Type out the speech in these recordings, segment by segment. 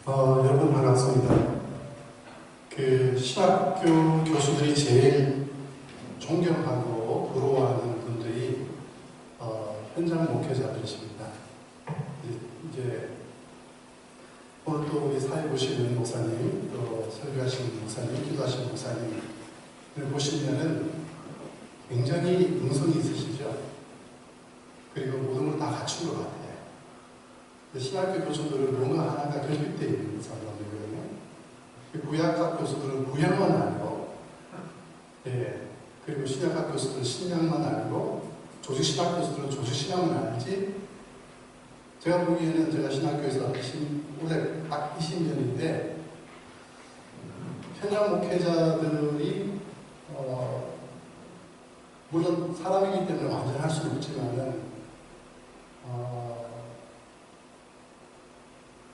여러분 반갑습니다. 신학교 교수들이 제일 존경하고 부러워하는 분들이 현장 목회자들이십니다. 이제 오늘 또 우리 사회 보시는 목사님, 또 설교하시는 목사님, 기도하시는 목사님을 보시면은 굉장히 응성이 있으시죠. 그리고 모든 걸 다 갖춘 것 같아요. 신학교 교수들은 뭔가 하나가 결핍되어 있는 사람들이거든요. 구약학 교수들은 구약만 알고, 그리고 신약학 교수들은 신약만 알고, 조직신학 교수들은 조직신학만 알지. 제가 보기에는 제가 신학교에서 올해 딱 20년인데, 현장 목회자들이 물론 사람이기 때문에 완전히 할 수는 없지만은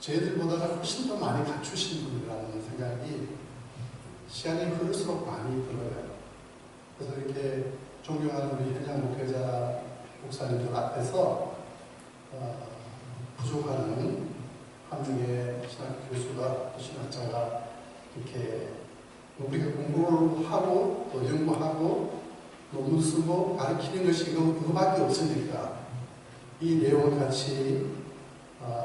저희들보다 훨씬 더 많이 갖추신 분이라는 생각이 시간이 흐를수록 많이 들어요. 그래서 이렇게 존경하는 우리 현장 목회자 목사님들 앞에서 부족하는 한 명의 신학 교수가, 신학자가 이렇게 우리가 공부를 하고 또 연구하고 논문 쓰고 가르치는 것이 이거밖에 없으니까 이 내용을 같이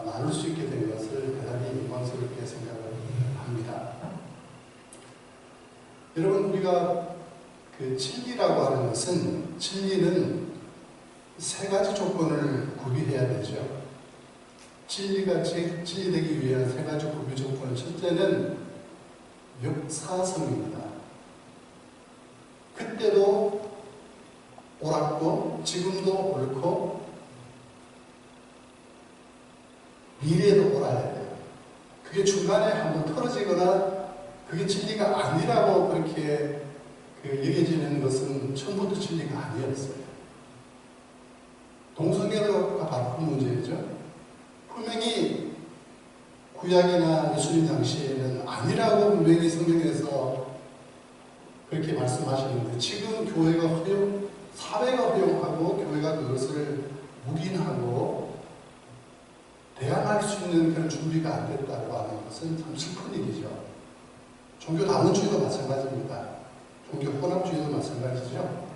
나눌 수 있게 된 것을 대단히 영광스럽게 생각을 합니다. 여러분, 우리가 진리라고 하는 것은, 진리는 세 가지 조건을 구비해야 되죠. 진리가 진리되기 위한 세 가지 구비 조건. 첫째는 역사성입니다. 그때도 옳았고 지금도 옳고 미래에도 옳아야 돼요. 그게 중간에 한번 틀어지거나 그게 진리가 아니라고 그렇게 여겨지는 것은 처음부터 진리가 아니었어요. 동성애가 바로 그 문제죠. 분명히 구약이나 예수님 당시에는 아니라고 분명히 성경에서 그렇게 말씀하시는데, 지금 교회가 사회가 허용하고 교회가 그것을 묵인하고 대항할 수 있는 그런 준비가 안 됐다고 하는 것은 참 슬픈 일이죠. 종교 다원주의도 마찬가지입니다. 종교 혼합주의도 마찬가지죠.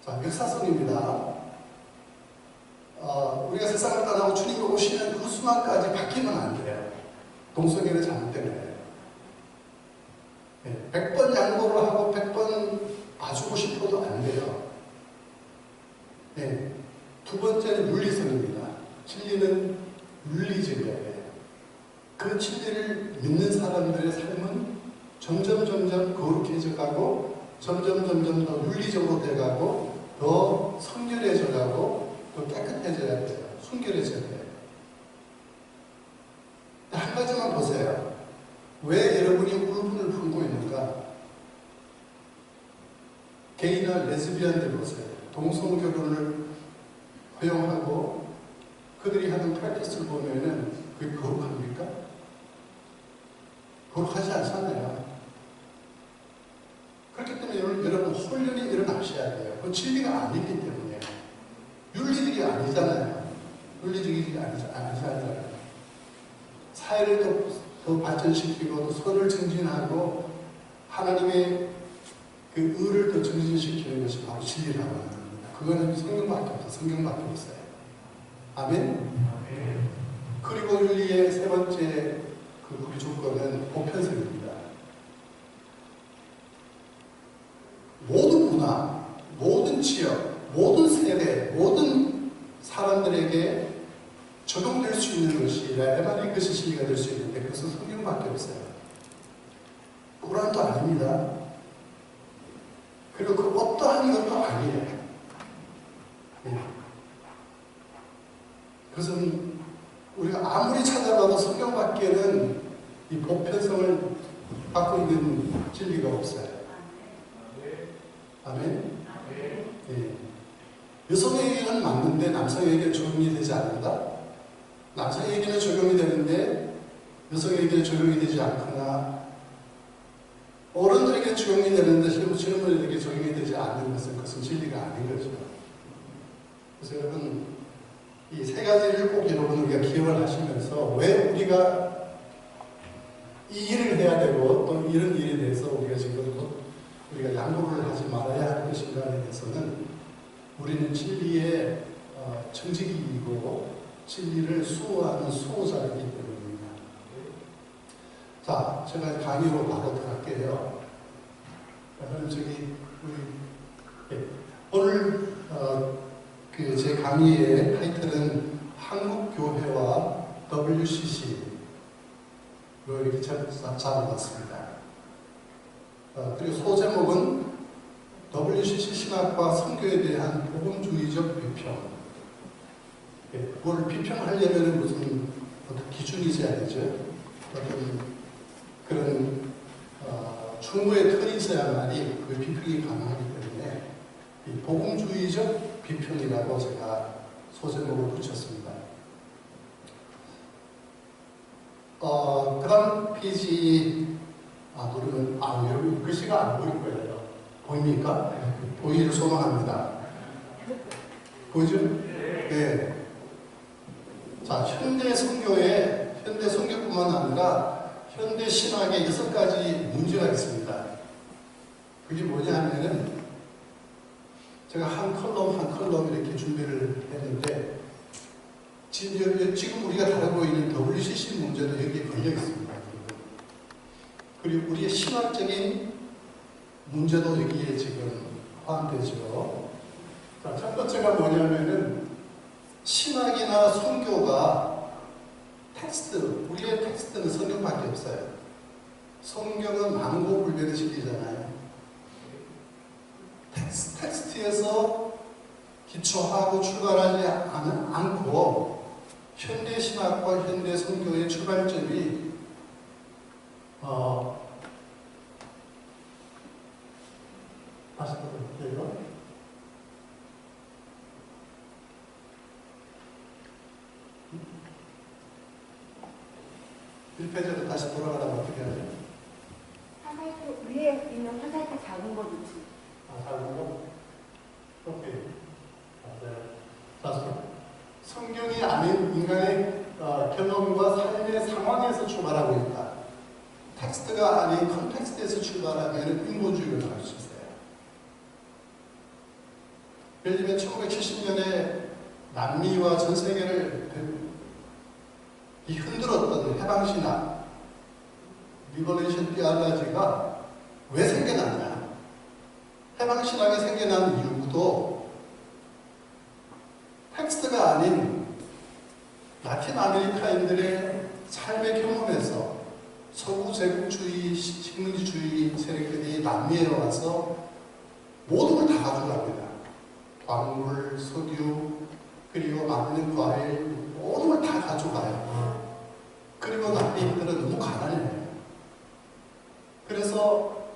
자, 역사성입니다. 우리가 세상을 떠나고 주님이 오시는 그 순간까지 바뀌면 안 돼요. 동성애를 잘못된 거예요. 100번 양보를 하고 100번 봐주고 싶어도 안 돼요. 두 번째는 윤리성입니다. 진리는 윤리적이에요. 그 진리를 믿는 사람들의 삶은 점점 거룩해져 가고, 점점 더 윤리적으로 돼가고, 더 성결해져 가고, 더 깨끗해져야 돼요. 순결해져야 돼요. 한 가지만 보세요. 왜 여러분이 울분을 품고 있는가? 게이나 레즈비언들 보세요. 동성결혼을 허용하고 그들이 하는 프랙티스를 보면은 그게 거룩합니까? 거룩하지 않잖아요. 그렇기 때문에 여러분 혼련이 일어나셔야 돼요. 그건 진리가 아니기 때문에. 윤리적이 아니잖아요. 윤리적이 아니잖아요. 사회를 더 발전시키고 또 선을 증진하고 하나님의 그 의를 더 증진시키는 것이 바로 진리라고 하는 겁니다. 그거는 성경밖에 없어요. 성경밖에 없어요. 아멘? 그리고 윤리의 세 번째 우리 조건은 보편성입니다. 모든 문화, 모든 지역, 모든 세대, 모든 사람들에게 적용될 수 있는 것이라야만 이것이 진리가 될 수 있는데, 그것은 성경밖에 없어요. 꾸란도 아닙니다. 그리고 그 어떠한 것도 아니에요. 그것은 우리가 아무리 찾아봐도 성경밖에는 이 보편성을 갖고 있는 진리가 없어요. 아멘? 여성에게는 맞는데 남성에게 적용이 되지 않는다? 남성에게는 적용이 되는데 여성에게는 적용이 되지 않거나, 어른들에게 적용이 되는데 젊은이들에게 적용이 되지 않는 것은 그것은 진리가 아닌 거죠. 그래서 여러분, 이 세 가지를 꼭 여러분 우리가 기억을 하시면서 왜 우리가 해야 되고 또 이런 일에 대해서 우리가 지금 우리가 양보를 하지 말아야 할 것인가에 대해서는 우리는 진리의 청지기이고 진리를 수호하는 수호자이기 때문입니다. 자, 제가 강의로 바로 들어갈게요. 저는 오늘 제 강의의 타이틀은 한국교회와 WCC로 이렇게 잡아봤습니다. 그리고 소제목은 WCC 신학과 선교에 대한 복음주의적 비평. 뭘 비평하려면 무슨 어떤 기준이 있어야 되죠. 어떤 그런 충고의 틀이 있어야만이 그 비평이 가능하기 때문에 이 복음주의적 비평이라고 제가 소제목을 붙였습니다. 그 다음 페이지 누르면 여러분 글씨가 안 보일 거예요. 보입니까? 보이기를 소망합니다. 보이죠? 네. 자, 현대 선교뿐만 아니라 현대 신학에 6가지 문제가 있습니다. 그게 뭐냐 하면은 제가 한 컬럼 이렇게 준비를 했는데 지금 우리가 다루고 있는 WCC 문제도 여기에 걸려 있습니다. 그리고 우리의 신학적인 문제도 여기에 지금 포함되죠. 자, 첫 번째가 뭐냐면은 신학이나 선교가 우리의 텍스트는 성경밖에 없어요. 성경은 망고불변을 시키잖아요. 텍스트에서 기초하고 출발하지 않고 현대 신학과 현대 선교의 출발점이 다시 볼게요. 1페이지로 다시 돌아가려면 어떻게 하죠? 화살표 위에 있는 화살표 작은 거 놓치. 작은 거? 오케이. 자, 성경이 아닌 인간의 경험과 삶의 상황에서 출발하고 있다. 텍스트가 아닌 컨텍스트에서 출발하면 인본주의로 나올 수 있어요. 예를 들면 1970년에 남미와 전 세계를 흔들었던 해방신학, 리버레이션 티올로지가 왜 생겨났냐? 해방신학이 생겨난 이유도 텍스트가 아닌 라틴 아메리카인들의 삶의 경험에서 서구 제국주의, 식민지주의 세력들이 남미에 와서 모든 걸 다 가져갑니다. 광물, 석유, 그리고 많은 과일, 모든 걸 다 가져가요. 그리고 남미인들은 너무 가난해요. 그래서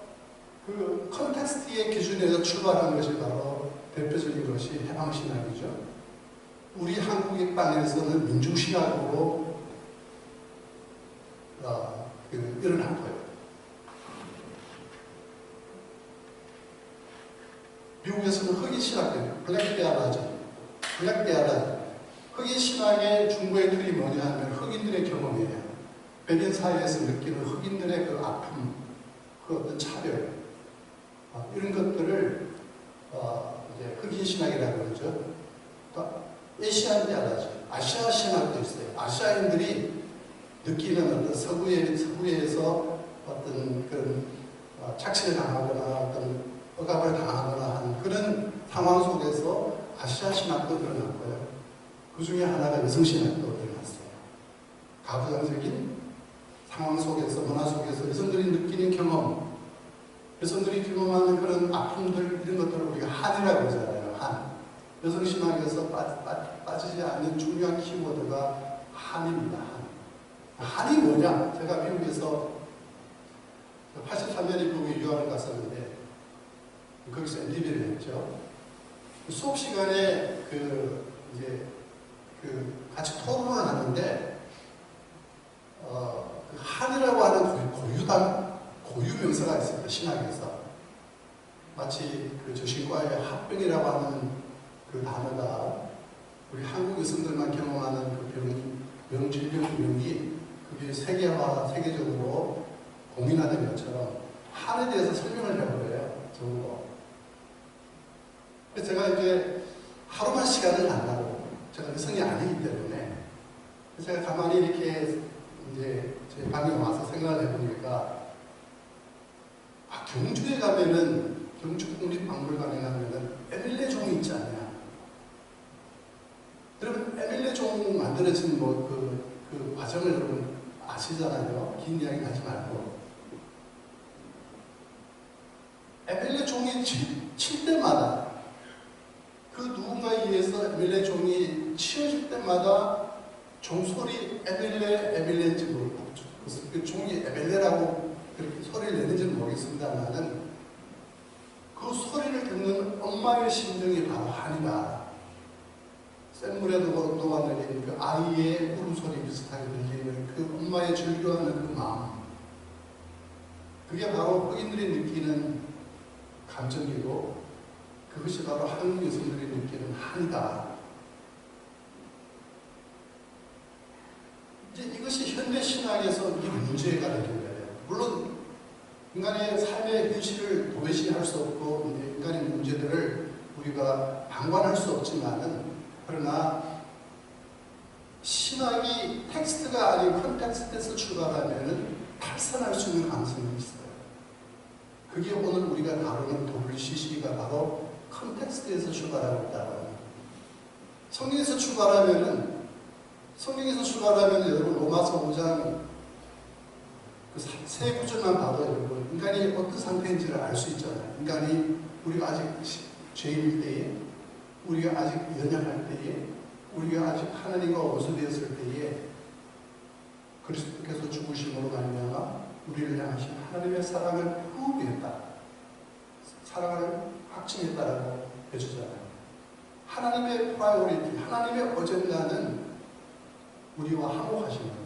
그 컨텍스트의 기준에서 출발한 것이 바로 대표적인 것이 해방신학이죠. 우리 한국의 땅에서는 민중신학으로 일어난 거예요. 미국에서는 흑인신학이에요. 블랙데아라죠. 흑인신학의 중고의 틀이 뭐냐 하면 흑인들의 경험이에요. 백인 사회에서 느끼는 흑인들의 그 아픔, 그 어떤 차별, 이런 것들을 이제 흑인신학이라고 그러죠. 또 에시안데아라죠. 아시아 신학도 있어요. 아시아인들이 느끼는 어떤 서구에서 어떤 그런 착취를 당하거나 어떤 억압을 당하거나 하는 그런 상황 속에서 아시아 신학도 드러났고요. 그 중에 하나가 여성 신학도 드러났어요. 가부장적인 상황 속에서, 문화 속에서 여성들이 느끼는 경험, 여성들이 경험하는 그런 아픔들, 이런 것들을 우리가 한이라고 하잖아요. 한. 여성 신학에서 빠지지 않는 중요한 키워드가 한입니다. 한이 뭐냐? 제가 미국에서 83년에 미국에 유학을 갔었는데 거기서 MBA를 했죠. 수업 시간에 같이 토론을 하는데 한이라고 하는 고유 명사가 있습니다. 신학에서 마치 저신과의 합병이라고 하는 그 단어가 우리 한국 여성들만 경험하는 그 병, 질병, 병이 그게 세계적으로 공인화된 것처럼 한에 대해서 설명을 해버려요. 적어도. 그래서 제가 이제 하루만 시간을 안 나고 제가 성이 아니기 때문에 제가 가만히 이렇게 이제 제 방에 와서 생각을 해보니까 경주에 가면은 경주 국립박물관에 가면은 에밀레 종이 있지 않냐. 여러분 에밀레 종 만들어진 그 과정을 여러분 아시잖아요. 긴 이야기 하지 말고. 에밀레 종이 칠 때마다 그 누군가에 의해서 에밀레 종이 치워질 때마다 종소리 에밀레인지 모르고 그 종이 에밀레라고 그렇게 소리를 내는지는 모르겠습니다만은 그 소리를 듣는 엄마의 심정이 바로 한이다. 센 물에 녹아내리는 그 아이의 울음소리 비슷하게 들리는 그 엄마의 즐겨하는 그 마음, 그게 바로 흑인들이 느끼는 감정이고 그것이 바로 한국 여성들이 느끼는 한이다. 이제 이것이 현대 신학에서 이 문제가 되는 거예요. 물론 인간의 삶의 현실을 도외시할 수 없고 인간의 문제들을 우리가 방관할 수 없지만은, 그러나 신학이 텍스트가 아닌 컨텍스트에서 출발하면은 탈선할 수 있는 가능성이 있어요. 그게 오늘 우리가 다루는 WCC가 바로 컨텍스트에서 출발하고 있다는 거예요. 성경에서 출발하면 여러분 로마서 5장 그 세 구절만 봐도 여러분 인간이 어떤 상태인지를 알 수 있잖아요. 인간이 우리가 아직 죄인일 때에, 우리가 아직 연약할 때에, 우리가 아직 하나님과 원수되었을 때에 그리스도께서 죽으심으로 말미암아 우리를 향하신 하나님의 사랑을 후비했다. 사랑을 확증했다라고 해주잖아요. 하나님의 프라이오리티, 하나님의 어젠다는 우리와 화목하신 거예요.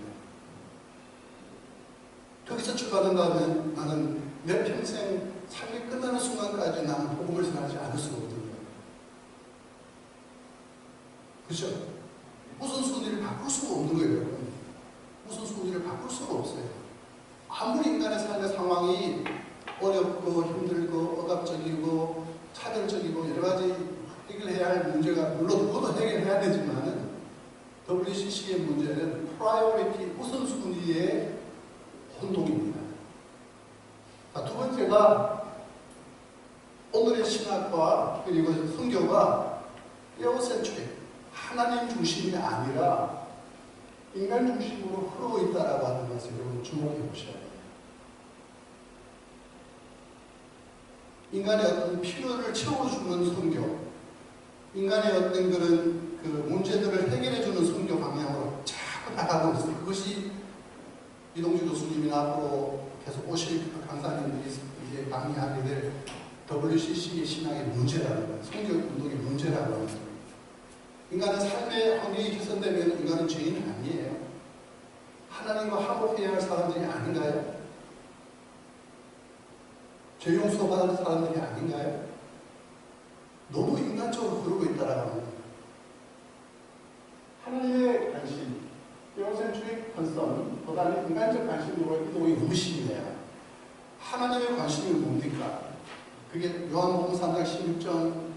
거기서 출발한다면 나는 내 평생 삶이 끝나는 순간까지 나는 복음을 전하지 않을 수가 없거든요. 그렇죠? 우선순위를 바꿀 수가 없는 거예요, 여러분. 우선순위를 바꿀 수가 없어요. 아무리 인간의 삶의 상황이 어렵고 힘들고 억압적이고 차별적이고 여러 가지 해결해야 할 문제가 물론 그것도 해결해야 되지만은 WCC의 문제는 프라이오리티 우선순위의 혼동입니다. 자, 두 번째가 오늘의 신학과 그리고 성교가 에어센트릭, 하나님 중심이 아니라 인간 중심으로 흐르고 있다라고 하는 것을 여러분 주목해 보셔야 돼요. 인간의 어떤 필요를 채워주는 성교, 인간의 어떤 그런 그 문제들을 해결해주는 성교 방향으로 자꾸 나가고 있어요. 그것이 이동주 교수님이나 앞으로 계속 오실 강사님들이 이제 강의하게 될 WCC의 신학의 문제라는 거예요. 성교 운동의 문제라는 거예요. 인간은 삶의 환경이 개선되면 인간은 죄인이 아니에요. 하나님과 화목해야 할 사람들이 아닌가요? 죄 용서받는 사람들이 아닌가요? 너무 인간적으로 그러고 있다라고 합니다. 하나님의 관심, 에어센트릭 컨선, 보다는 인간적 관심으로 이동이 너무 심해요. 하나님의 관심이 뭡니까? 그게 요한복음 3장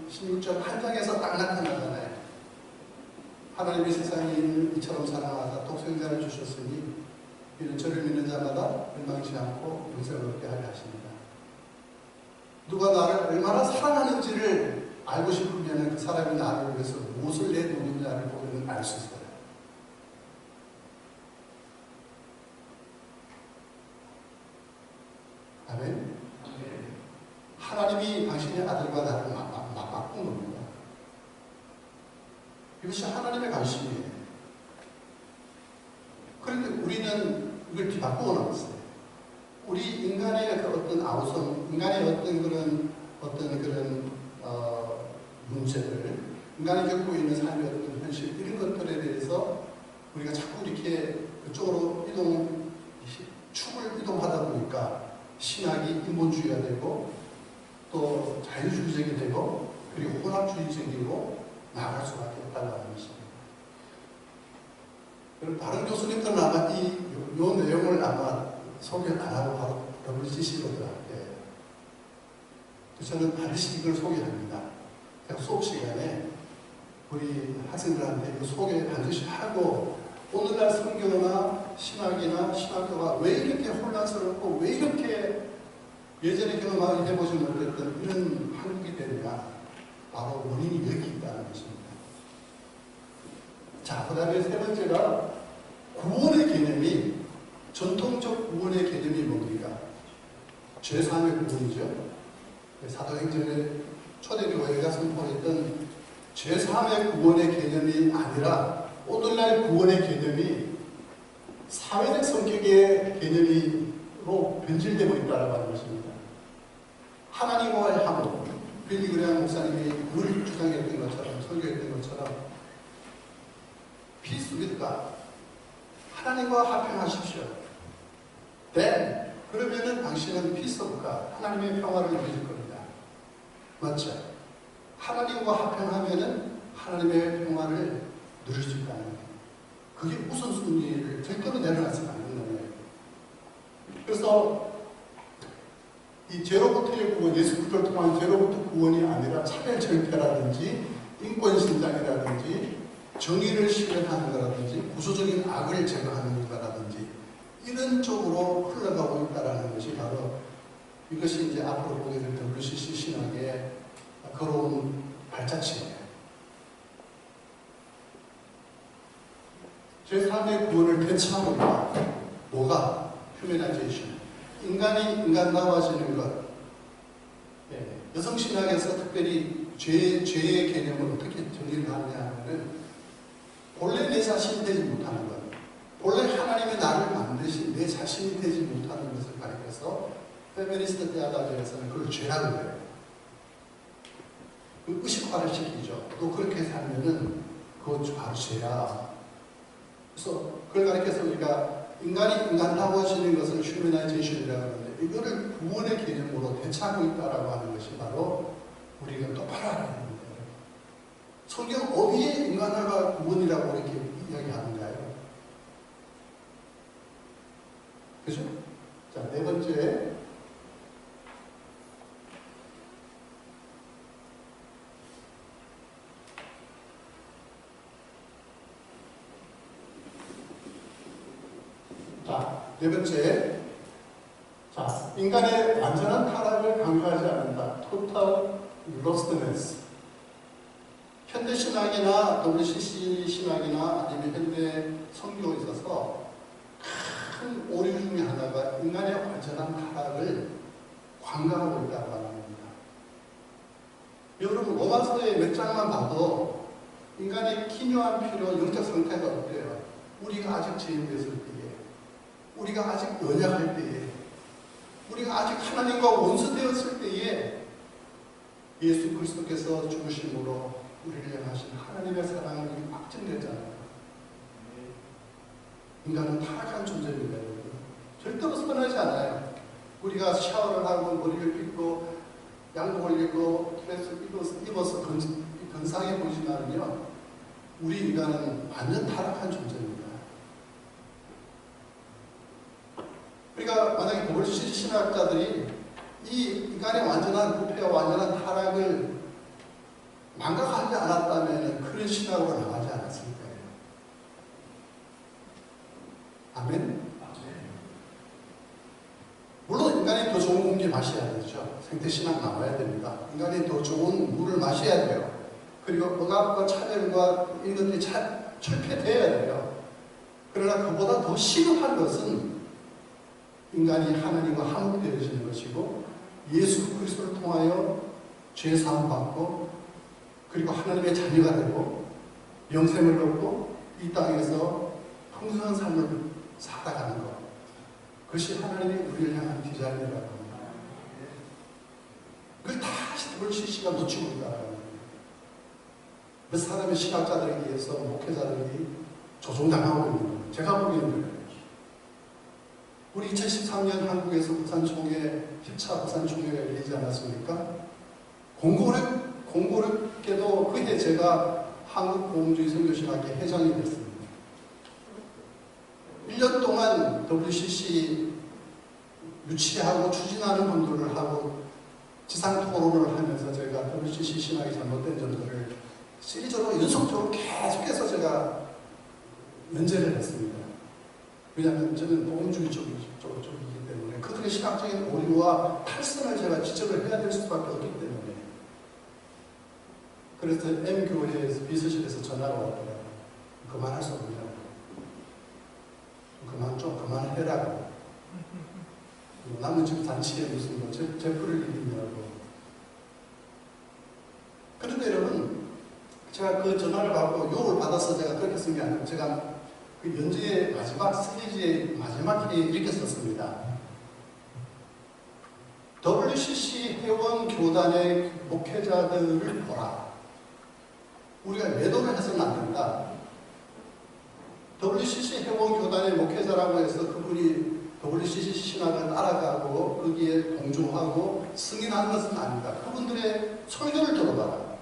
16절 한 장에서 딱 나타나잖아요. 하나님이 세상에 이처럼 사랑하사 독생자를 주셨으니 이는 저를 믿는 자마다 멸망치 않고 영생을 얻게 하려 하십니다. 누가 나를 얼마나 사랑하는지를 알고 싶으면 그 사람이 나를 위해서 무엇을 내놓느냐를 보면 알 수 있어요. 아멘. 하나님이 당신의 아들과 나를 맞바꾼 겁니다. 이것이 하나님의 관심이에요. 그런데 우리는 이걸 뒤바꾸어 놨어요. 우리 인간의 그 어떤 아우성, 인간의 어떤 그런 문제들, 인간이 겪고 있는 삶의 어떤 현실, 이런 것들에 대해서 우리가 자꾸 이렇게 그쪽으로 축을 이동하다 보니까 신학이 인본주의가 되고 또 자유주의적이 되고 그리고 혼합주의적이고 나아갈 수밖에 없다는 것입니다. 다른 교수님들은 아마 이 내용을 아마 소개 안 하고 바로 WCC로들한테. 저는 반드시 이걸 소개합니다. 그냥 수업 시간에 우리 학생들한테 이거 소개 반드시 하고, 오늘날 성경이나 신학이나 신학교가 왜 이렇게 혼란스럽고 왜 이렇게 예전에 경험하고 해보지 못했던 이런 한국이 되느냐, 바로 원인이 여기 있다는 것입니다. 자, 그 다음에 세 번째가 구원의 개념이, 전통적 구원의 개념이 뭡니까? 제3의 구원이죠. 사도행전의 초대교회가 선포했던 제3의 구원의 개념이 아니라 오늘날 구원의 개념이 사회적 성격의 개념으로 변질되고 있다고 하는 것입니다. 하나님과의 화목, 빌리 그레이엄 목사님이 늘 주장했던 것처럼, 설교했던 것처럼 Peace with God, 하나님과 화평하십시오. Then, 그러면은 당신은 Peace of God, 하나님의 평화를 누릴 겁니다. 맞죠? 하나님과 화평하면은 하나님의 평화를 누릴 수 있다는 거예요. 그게 우선순위를 절대로 내려놔서는 안 된다는 거예요. 그래서 이 죄로부터의 구원, 예수 그리스도를 통한 죄로부터 구원이 아니라 차별 절패라든지 인권 신장이라든지 정의를 실현하는 거라든지 구조적인 악을 제거하는 거라든지 이런 쪽으로 흘러가고 있다는 것이 바로, 이것이 이제 앞으로 보게 될 WCC 신학의 걸어온 발자취예요. 제3의 구원을 대체하고 있다. 뭐가? 휴메나이제이션. 인간이 인간다워지는 것. 여성신학에서 특별히 죄의 개념을 어떻게 정리를 하느냐 하면은, 본래 내 자신이 되지 못하는 것, 본래 하나님이 나를 만드신 내 자신이 되지 못하는 것을 가리켜서 페미니스트 대화다에서는 그걸 죄라고 해요. 그 의식화를 시키죠. 또 그렇게 살면은 그거 바로 죄야. 그래서 그걸 가리켜서 우리가 인간이 인간다워지는 것을 휴메나이제이션이라고 하는데, 이거를 구원의 개념으로 대체하고 있다라고 하는 것이 바로 우리가 똑바로 알아야 됩니다. 성경 어디에 인간화가 구원이라고 이렇게 이야기하는가요? 그죠? 자, 네 번째. 자, 네 번째. 자, 인간의 완전한 타락을 강조하지 않는다. Total lostness. 현대신학이나 WCC 신학이나 아니면 현대 선교에 있어서 큰 오류 중에 하나가 인간의 완전한 타락을 관광하고 있다고 하는 겁니다. 여러분, 로마서의 몇 장만 봐도 인간의 기묘한 필요, 영적 상태가 어때요? 우리가 아직 죄인됐을 때에, 우리가 아직 연약할 때에, 우리가 아직 하나님과 원수되었을 때에 예수 그리스도께서 죽으심으로 우리를 향하신 하나님의 사랑이 확증됐잖아요. 인간은 타락한 존재입니다. 절대로 선하지 않아요. 우리가 샤워를 하고 머리를 빗고 양복을 입고 드레스를 입어서 건상해 보지만요, 우리 인간은 완전 타락한 존재입니다. 우리가 만약에 WCC 신학자들이 이 인간의 완전한 부패와 완전한 타락을 망각하지 않았다면 그런 신학으로 나가지 않았을 거예요. 아멘? 물론 인간이 더 좋은 공기 마셔야 되죠. 생태신학 나와야 됩니다. 인간이 더 좋은 물을 마셔야 돼요. 그리고 억압과 차별과 이런 것들이 철폐되어야 돼요. 그러나 그보다 더 심한 것은 인간이 하나님과 화목되어지는 것이고, 예수 그리스도를 통하여 죄 사함 받고, 그리고 하나님의 자녀가 되고 영생을 얻고 이 땅에서 풍성한 삶을 살아가는 것, 그것이 하나님이 우리를 향한 디자인이라고 합니다. 그걸 다시 WCC가 놓치고 있다는 거예요. 몇 사람의 신학자들에 의해서 목회자들이 조종당하고 있는 거예요. 제가 보기에는 그래요. 우리 2013년 한국에서 부산총회, 10차 부산총회가 열리지 않았습니까? 공교롭게도 그때 제가 한국보험주의 선교신학회 회장이 됐습니다. 1년 동안 WCC 유치하고 추진하는 분들을 하고 지상 토론을 하면서 제가 WCC 신학이 잘못된 점들을 시리즈로 연속적으로 계속해서 제가 연재를 했습니다. 왜냐하면 저는 복음주의 쪽이기 때문에 그들의 신학적인 오류와 탈선을 제가 지적을 해야 될 수밖에 없기 때문에 그래서 M교회에서 비서실에서 전화가 왔더라고요. 그만할 수 없냐고. 그만해라고. 남은 집 잔치에 무슨 뭐 제풀을 이기냐고. 그런데 여러분, 제가 그 전화를 받고 욕을 받아서 제가 그렇게 쓴 게 아니고 제가 그 연재의 마지막 시리즈의 마지막 회에 이렇게 썼습니다. WCC 회원 교단의 목회자들을 보라. 우리가 매도를 해서는 안 된다. WCC 회원 교단의 목회자라고 해서 그분이 WCC 신학을 따라가고 거기에 동조하고 승인하는 것은 아니다. 그분들의 설교를 들어봐라.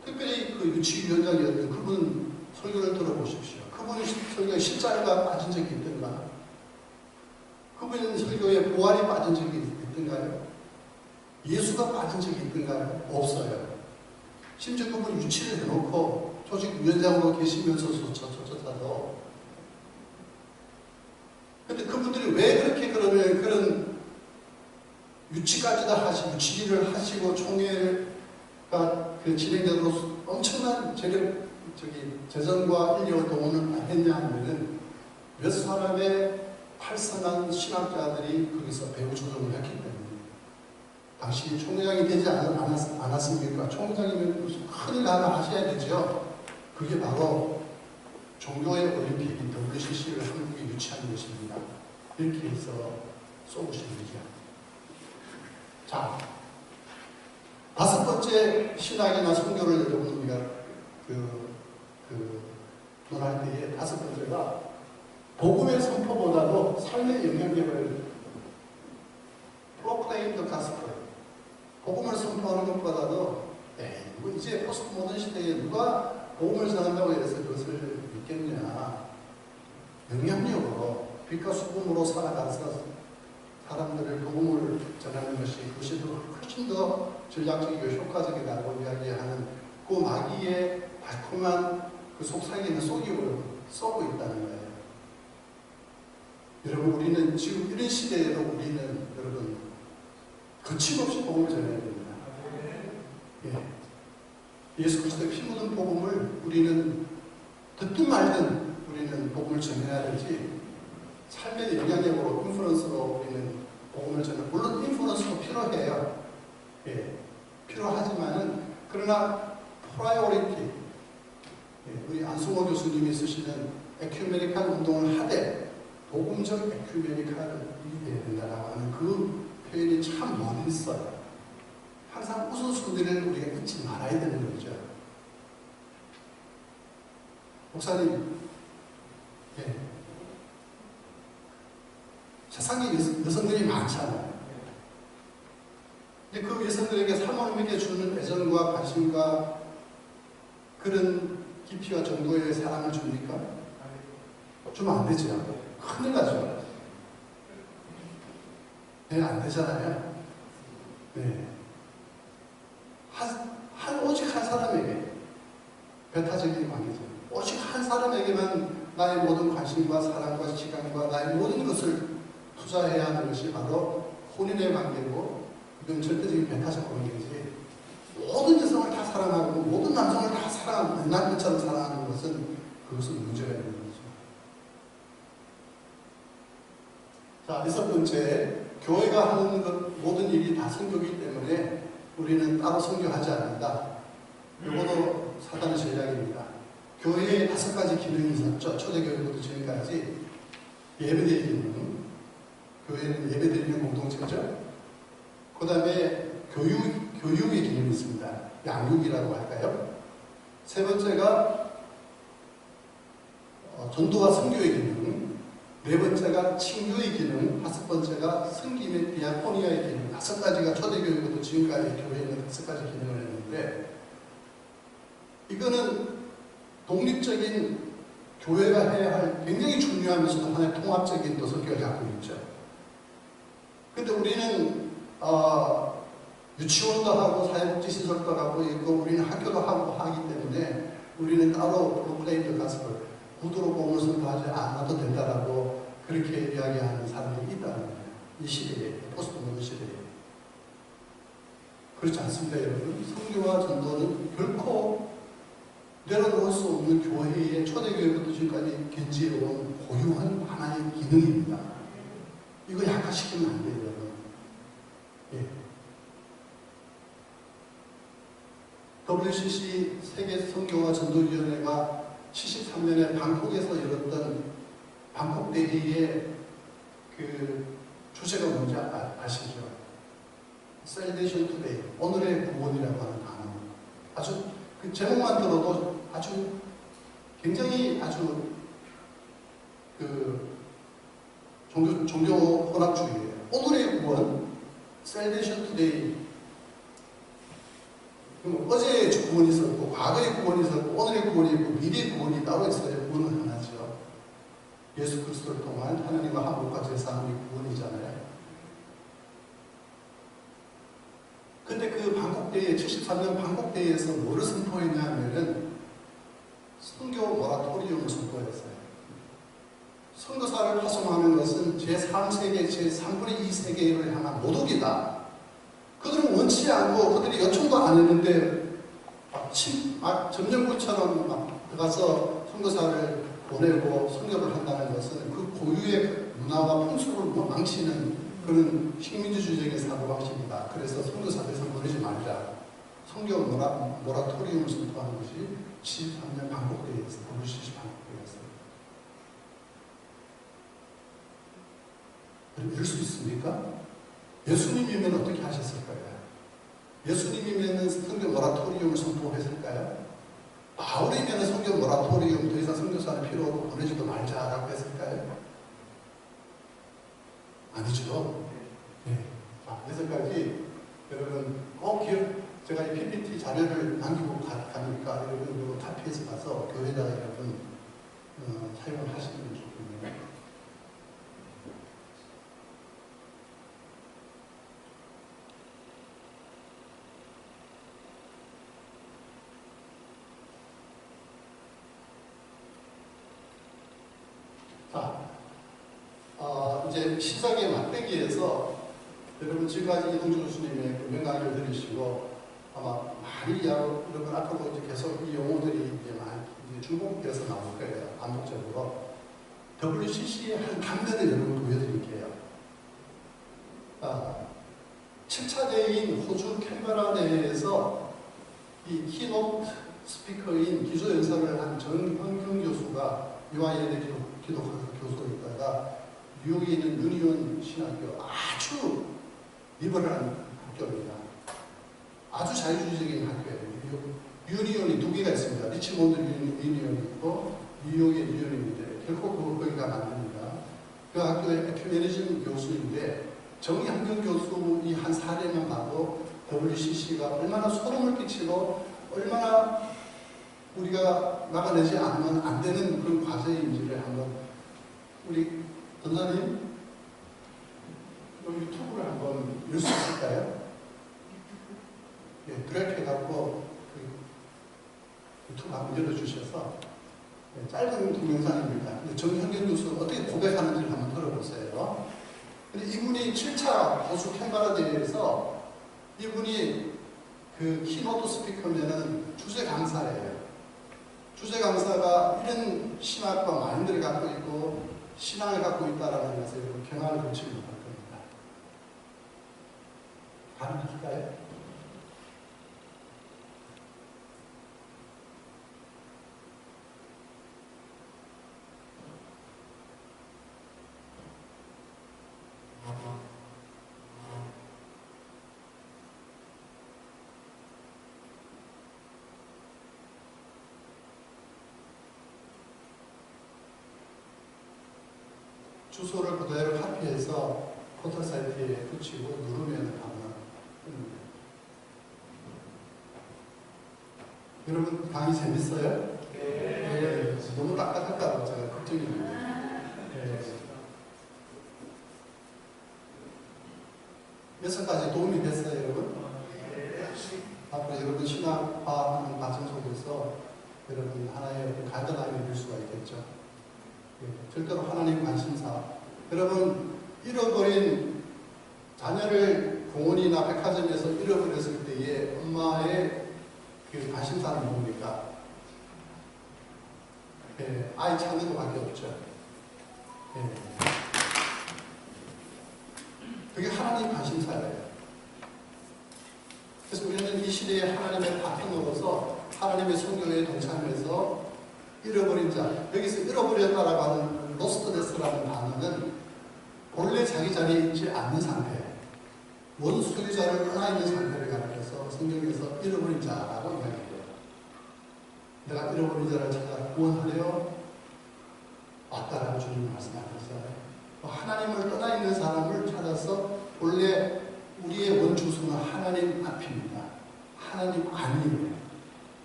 특별히 그 유치위원장이었던 그분 설교를 들어보십시오. 그분 설교에 십자가가 빠진 적이 있던가? 그분 설교에 부활이 빠진 적이 있던가요? 예수가 빠진 적이 있던가요? 없어요. 심지어 그분 유치를 해놓고 조직위원장으로 계시면서조차도 근데 그분들이 왜 그렇게 그런 유치까지도 유치를 하시고 총회가 그 진행되도록 엄청난 재정과 인력을 동원을 했냐 하면은 몇 사람의 활성한 신학자들이 거기서 배후 조정을 했기 때문에 당시 총회장이 되지 않았습니까? 총회장이면 무슨 큰일 하나 하셔야 되죠. 그게 바로 종교의 올림픽인 WCC를 한국에 유치한 것입니다. 이렇게 해서 쏘으신 거죠. 자, 다섯 번째 신학이나 선교를 여러분 우리가 논할 때에 다섯 번째가 복음의 선포보다도 삶의 영향력을 proclaim the gospel. 복음을 선포하는 것보다도 뭐 이제 포스트 모던 시대에 누가 복음을 전한다고 해서 그것을 믿겠냐. 영향력으로 빛과 수분으로 살아가서 사람들을 복음을 전하는 것이 그것이 훨씬 더 전략적이고 효과적이라고 이야기하는 그 마귀의 달콤한 그 속삭이는 속이고 쏘고 있다는 거예요. 여러분 우리는 지금 이런 시대에도 우리는 여러분 거침없이 복음을 전해야 됩니다. 예. 예수 그리스도의 피 묻은 복음을 우리는 듣든 말든 우리는 복음을 전해야 되지 삶의 영향력으로 인플루언스로 우리는 복음을 전해 물론 인플루언스도 필요해요. 예. 필요하지만은 그러나 프라이오리티 우리 안승호 교수님이 쓰시는 에큐메니칼 운동을 하되 복음적 에큐메니칼이 돼야 된다라고 하는 그 표현이 참 멋있어요. 항상 우선순위를 우리가 잊지 말아야 되는 거죠. 목사님, 예. 세상에 여성들이 많잖아요. 근데 그 여성들에게 사모님에게 주는 애정과 관심과 그런 깊이와 정도의 사랑을 줍니까? 주면 안 되죠. 큰일 나죠. 네, 안 되잖아요. 네. 오직 한 사람에게 배타적인 관계죠. 오직 한 사람에게만 나의 모든 관심과 사랑과 시간과 나의 모든 것을 투자해야 하는 것이 바로 혼인의 관계고 이건 절대적인 배타적 관계지. 모든 여성을 다 사랑하고 모든 남성을 다 사랑하고 옛날 것처럼 사랑하는 것은 그것은 문제가 있는 거죠. 자, 여섯 번째, 교회가 하는 것 모든 일이 다 선교이기 때문에 우리는 따로 선교하지 않는다. 이것도 사단의 전략입니다. 교회에 5가지 기능이 있었죠. 초대교회부터 지금까지 예배드리는 기능, 교회는 예배드리는 공동체죠. 그 다음에 교육의 기능이 있습니다. 양육이라고 할까요? 세 번째가 전도와 선교의 기능, 네 번째가 친교의 기능, 다섯 번째가 섬김의 디아코니아의 기능, 5가지가 초대교회부터 지금까지 교회에 있는 5가지 기능을 했는데 이거는 독립적인 교회가 해야 할 굉장히 중요하면서도 하나의 통합적인 또 성격을 갖고 있죠. 근데 우리는 유치원도 하고 사회복지시설도 하고 있고 우리는 학교도 하고 하기 때문에 우리는 따로 프로클레임드 가스펠 구두로 복음을 선포하지 않아도 된다라고 그렇게 이야기하는 사람들이 있다는 거예요. 이 시대에, 포스트 모던 시대에. 그렇지 않습니까, 여러분? 선교와 전도는 결코 내려놓을 수 없는 교회의 초대교회부터 지금까지 견지해온 고유한 하나의 기능입니다. 이거 약화시키면 안 돼요, 여러분. 예. WCC 세계 선교와 전도위원회가 73년에 방콕에서 열었던 방콕 대회의 그 주제가 뭔지 아시죠? Salvation Today, 오늘의 구원이라고 하는 단어. 아주 그 제목만 들어도 아주 굉장히 아주 그 종교 혼합주의예요. 오늘의 구원, Salvation Today. 그럼 어제의 구원이 있었고, 과거의 구원이 있었고, 오늘의 구원이 있고, 미래의 구원이 따로 있어요. 구원은 하나죠. 예수 그리스도를 통한 하나님과 한국과 제사함이 구원이잖아요. 근데 그 방콕대회, 73년 방콕대회에서 뭐를 선포했냐면은 선교 모라토리움을 선포했어요. 선교사를 파송하는 것은 제3세계, 제3분의 2 세계를 향한 모독이다. 그들은 원치 않고 그들이 요청도 안 했는데 점령군처럼 막 들어가서 선교사를 보내고 선교를 한다는 것은 그 고유의 문화와 풍습을 망치는 그런 식민지주의적인 사고방식이다. 그래서 선교사들에서 보내지 말자. 선교 모라토리움을 선포하는 것이 73년 방콕대회에서 WCC 방콕대회였어요. 이럴 수 있습니까? 예수님이면 어떻게 하셨을까요? 예수님이면 선교 모라토리움을 선포했을까요? 바울이면 선교 모라토리움 더 이상 선교사는 필요 없고 보내지도 말자라고 했을까요? 아니죠. 네. 자, 그래서까지 여러분 꼭 제가 이 PPT 자료를 남기고 가니까 여러분 이거 카피해서 가서 교회에다가 여러분 사용을 하시면 좋겠네요. 자, 이제 시작의 막대기에서 여러분 지금까지 이동주 교수님의 그 명강의를 들으시고 아마 많이 여러분 앞으로 이제 계속 이 용어들이 이제 많이 이제 중복돼서 나올 거예요. 반복적으로. WCC의 한 단면을 여러분 보여드릴게요. 7차 대회인 호주 캔베라 대회에서 이 키노트 스피커인 기조연설을 한 정형경 교수가 UIL의 기독학교 교수이다가 뉴욕에 있는 유니온 신학교 아주 리버럴한 학교입니다. 아주 자유주의적인 학교예요. 유니온이 두 개가 있습니다. 리치몬드 유니온이 있고 뉴욕의 유니온인데 결코 거기가 만듭니다. 그 학교의 에큐메니즘 교수인데 정형경 교수의 한 사례만 봐도 WCC가 얼마나 소름을 끼치고 얼마나 우리가 막아내지 않으면 안 되는 그런 과제인지를 한번 우리 전사님 유튜브를 한번 열 수 있을까요? 예, 드래프 해갖고 그 유튜브 한번 열어주셔서 예, 짧은 동영상입니다. 정형경 교수 어떻게 고백하는지를 한번 들어보세요. 근데 이분이 7차 호주 캔베라 대회에서 이분이 그 키노트 스피커면은 주제 강사예요. 주제 강사가 이런 신학과 마인드를 갖고 있고 신앙을 갖고 있다라는 것을 경험을 거치 못할 겁니다. 가능할까요? 주소를 그대로 카피해서 포털 사이트에 붙이고 누르면 아마 뜹니다. 여러분 강의 재밌어요? 네. 너무 딱딱할까봐 제가 걱정이 됩니다. 네. 여기까지 도움이 됐어요, 여러분? 앞으로 여러분 신학과하는 과정 속에서 여러분 하나의 가이드라인이 될 수가 있겠죠. 예, 절대로 하나님 관심사. 여러분, 잃어버린 자녀를 공원이나 백화점에서 잃어버렸을 때에 엄마의 그 관심사는 뭡니까? 예, 아이 찾는 것밖에 없죠. 예. 그게 하나님 관심사예요. 그래서 우리는 이 시대에 하나님의 파트너로서 하나님의 성경에 동참해서 잃어버린 자, 여기서 잃어버렸다라고 하는 로스트데스라는 단어는 본래 자기 자리에 있지 않는 상태, 원소유자를 떠나 있는 상태를 가리켜서 성경에서 잃어버린 자라고 이야기해요. 내가 잃어버린 자를 찾아 구원하려 왔다라고 주님이 말씀하셨어요. 하나님을 떠나 있는 사람을 찾아서 본래 우리의 원주소는 하나님 앞입니다. 하나님 아니에요.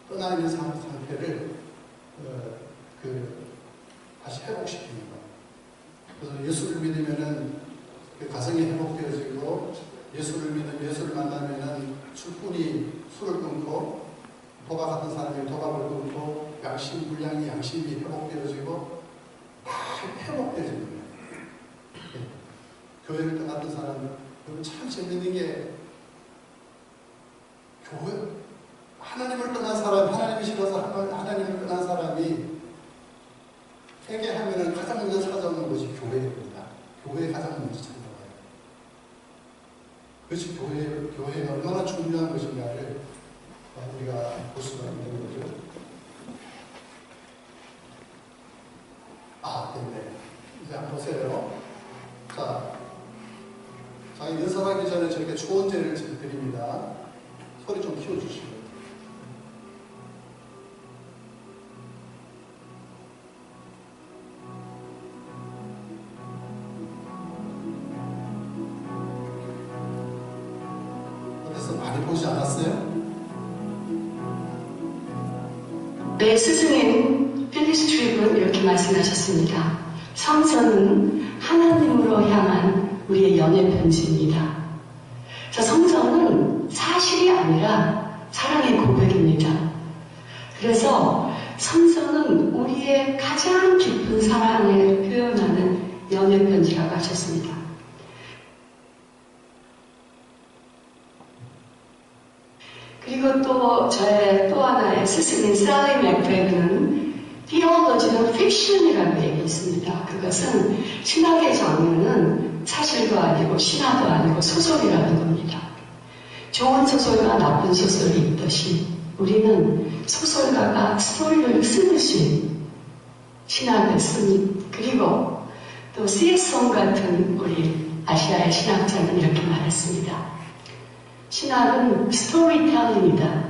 떠나 있는 상태를 다시 회복시키는 것. 그래서 예수를 믿으면은 그 가정이 회복되어지고, 예수를 믿으면 예수를 만나면은 술꾼이 술을 끊고, 도박 같은 사람이 도박을 끊고, 불량이 양심이 회복되어지고, 다 회복되어지는 거예요. 네. 교회를 떠났던 사람은 참 재밌는 게, 하나님을 떠난 사람, 하나님이 싫어서 하나님을 떠난 사람이 회개하면 가장 먼저 찾아오는 것이 교회입니다. 교회에 가장 먼저 찾아와요. 그것이 교회가 얼마나 중요한 것인가를 우리가 볼 수가 있는 거죠. 됐네. 이제 한번 보세요. 자, 연설하기 전에 저렇게 초원제를 드립니다. 소리 좀 키워주시고. 어디서 많이 보지 않았어요? 네, 스승인 필리스트립은 이렇게 말씀하셨습니다. 성서는 하나님으로 향한 우리의 연애 편지입니다. 성서는 사실이 아니라 사랑의 고백입니다. 그래서 성서는 우리의 가장 깊은 사랑을 표현하는 연애 편지라고 하셨습니다. 그리고 또 저의 또 하나의 스승인 셀리 맥브레그는 theology는 fiction이라는 얘기 있습니다. 그것은 신학의 장르는 사실도 아니고 신화도 아니고 소설이라는 겁니다. 좋은 소설과 나쁜 소설이 있듯이 우리는 소설가가 스토리를 쓰듯이 신학을 쓰니, 그리고 또 C.S. 같은 우리 아시아의 신학자는 이렇게 말했습니다. 신학은 스토리텔링이다.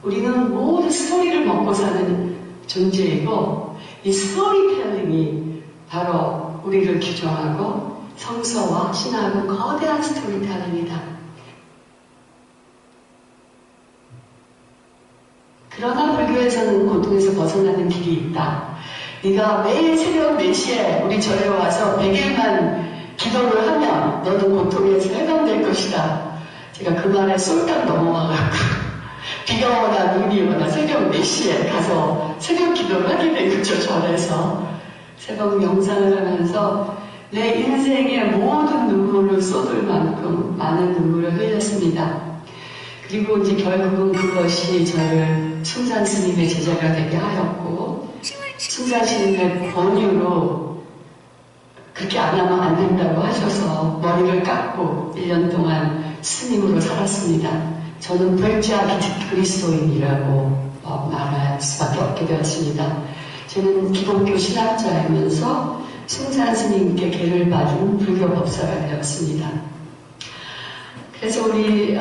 우리는 모든 스토리를 먹고 사는 존재이고, 이 스토리텔링이 바로 우리를 규정하고, 성서와 신학은 거대한 스토리텔링이다. 그러나 불교에서는 고통에서 벗어나는 길이 있다. 네가 매일 새벽 4시에 우리 절에 와서 100일만 기도를 하면 너는 고통에서 해방될 것이다. 제가 그 말에 쏠딱 넘어와갖고 비가 오나 눈이 오나 새벽 4시에 가서 새벽 기도를 하게 된 거죠. 절에서 새벽 명상을 하면서 내 인생의 모든 눈물을 쏟을 만큼 많은 눈물을 흘렸습니다. 그리고 이제 결국은 그것이 저를 숭산 스님의 제자가 되게 하였고, 숭산 스님의 권유로 그렇게 안 하면 안 된다고 하셔서 머리를 깎고 1년 동안 스님으로 살았습니다. 저는 불자 그리스도인이라고 말할 수밖에 없게 되었습니다. 저는 기독교 신학자이면서 숭산 스님께 계를 받은 불교 법사가 되었습니다. 그래서 우리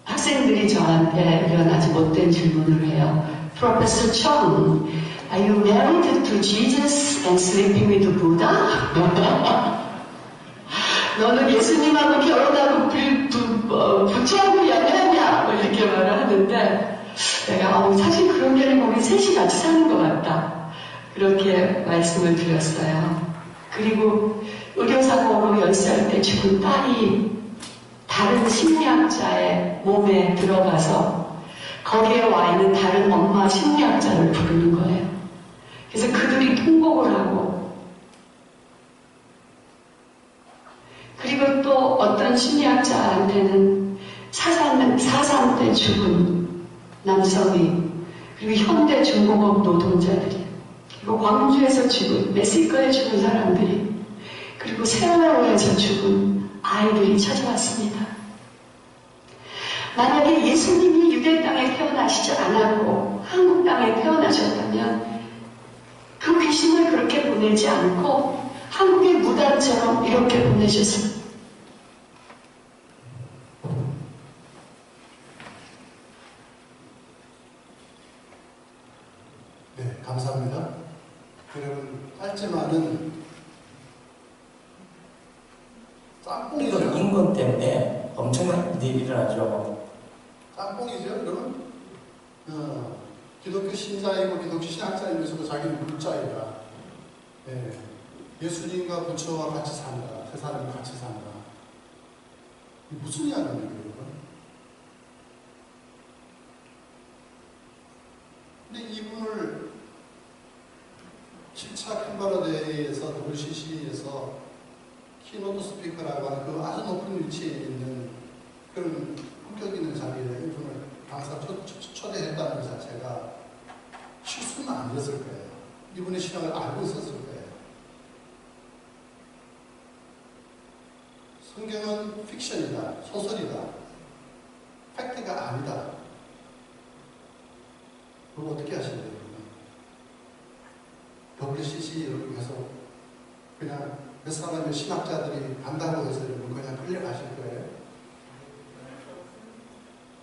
학생들이 저한테 이런 아주 못된 질문을 해요. Professor Chung, are you married to Jesus and sleeping with Buddha? 너는 예수님하고 결혼하고 부처하고 연애하냐? 뭐 이렇게 말을 하는데 내가 사실 그런 게 아니고 우리 셋이 같이 사는 것 같다. 그렇게 말씀을 드렸어요. 그리고 의료사 교통사고로 10살 때 죽은 딸이 다른 심리학자의 몸에 들어가서 거기에 와 있는 다른 엄마 심리학자를 부르는 거예요. 그래서 그들이 통곡을 하고, 그리고 또 어떤 심리학자한테는 사상 때 죽은 남성이, 그리고 현대 중공업 노동자들이, 그리고 광주에서 죽은, 멕시코에 죽은 사람들이, 그리고 세월호에서 죽은 아이들이 찾아왔습니다. 만약에 예수님이 유대 땅에 태어나시지 않았고 한국 땅에 태어나셨다면 그 귀신을 그렇게 보내지 않고 한국의 무당처럼 이렇게 보내셨습니다. 네, 감사합니다. 여러분, 짧지만은 짬뽕이죠. 이건 인권 때문에 엄청난 일이 일어나죠. 짬뽕이죠, 여러분. 기독교 신자이고 기독교 신학자이면서도 자기는 불자이다. 네. 예수님과 부처와 같이 산다. 세 사람이 같이 산다. 이게 무슨 이야기입니까, 여러분? 근데 이분을 7차 캔버라데이에서 WCC에서 키노트 스피커라고 하는 그 아주 높은 위치에 있는 그런 품격 있는 자리에 이분을 강사 초대했다는 것 자체가 실수는 아니었을 거예요. 이분의 신앙을 알고 있었을 거예요. 성경은 픽션이다, 소설이다, 팩트가 아니다. 그럼 어떻게 하실래요? WCC 여러분 계속 그냥 몇 사람의 신학자들이 간다고 해서 여러분 그냥 끌려가실 거예요?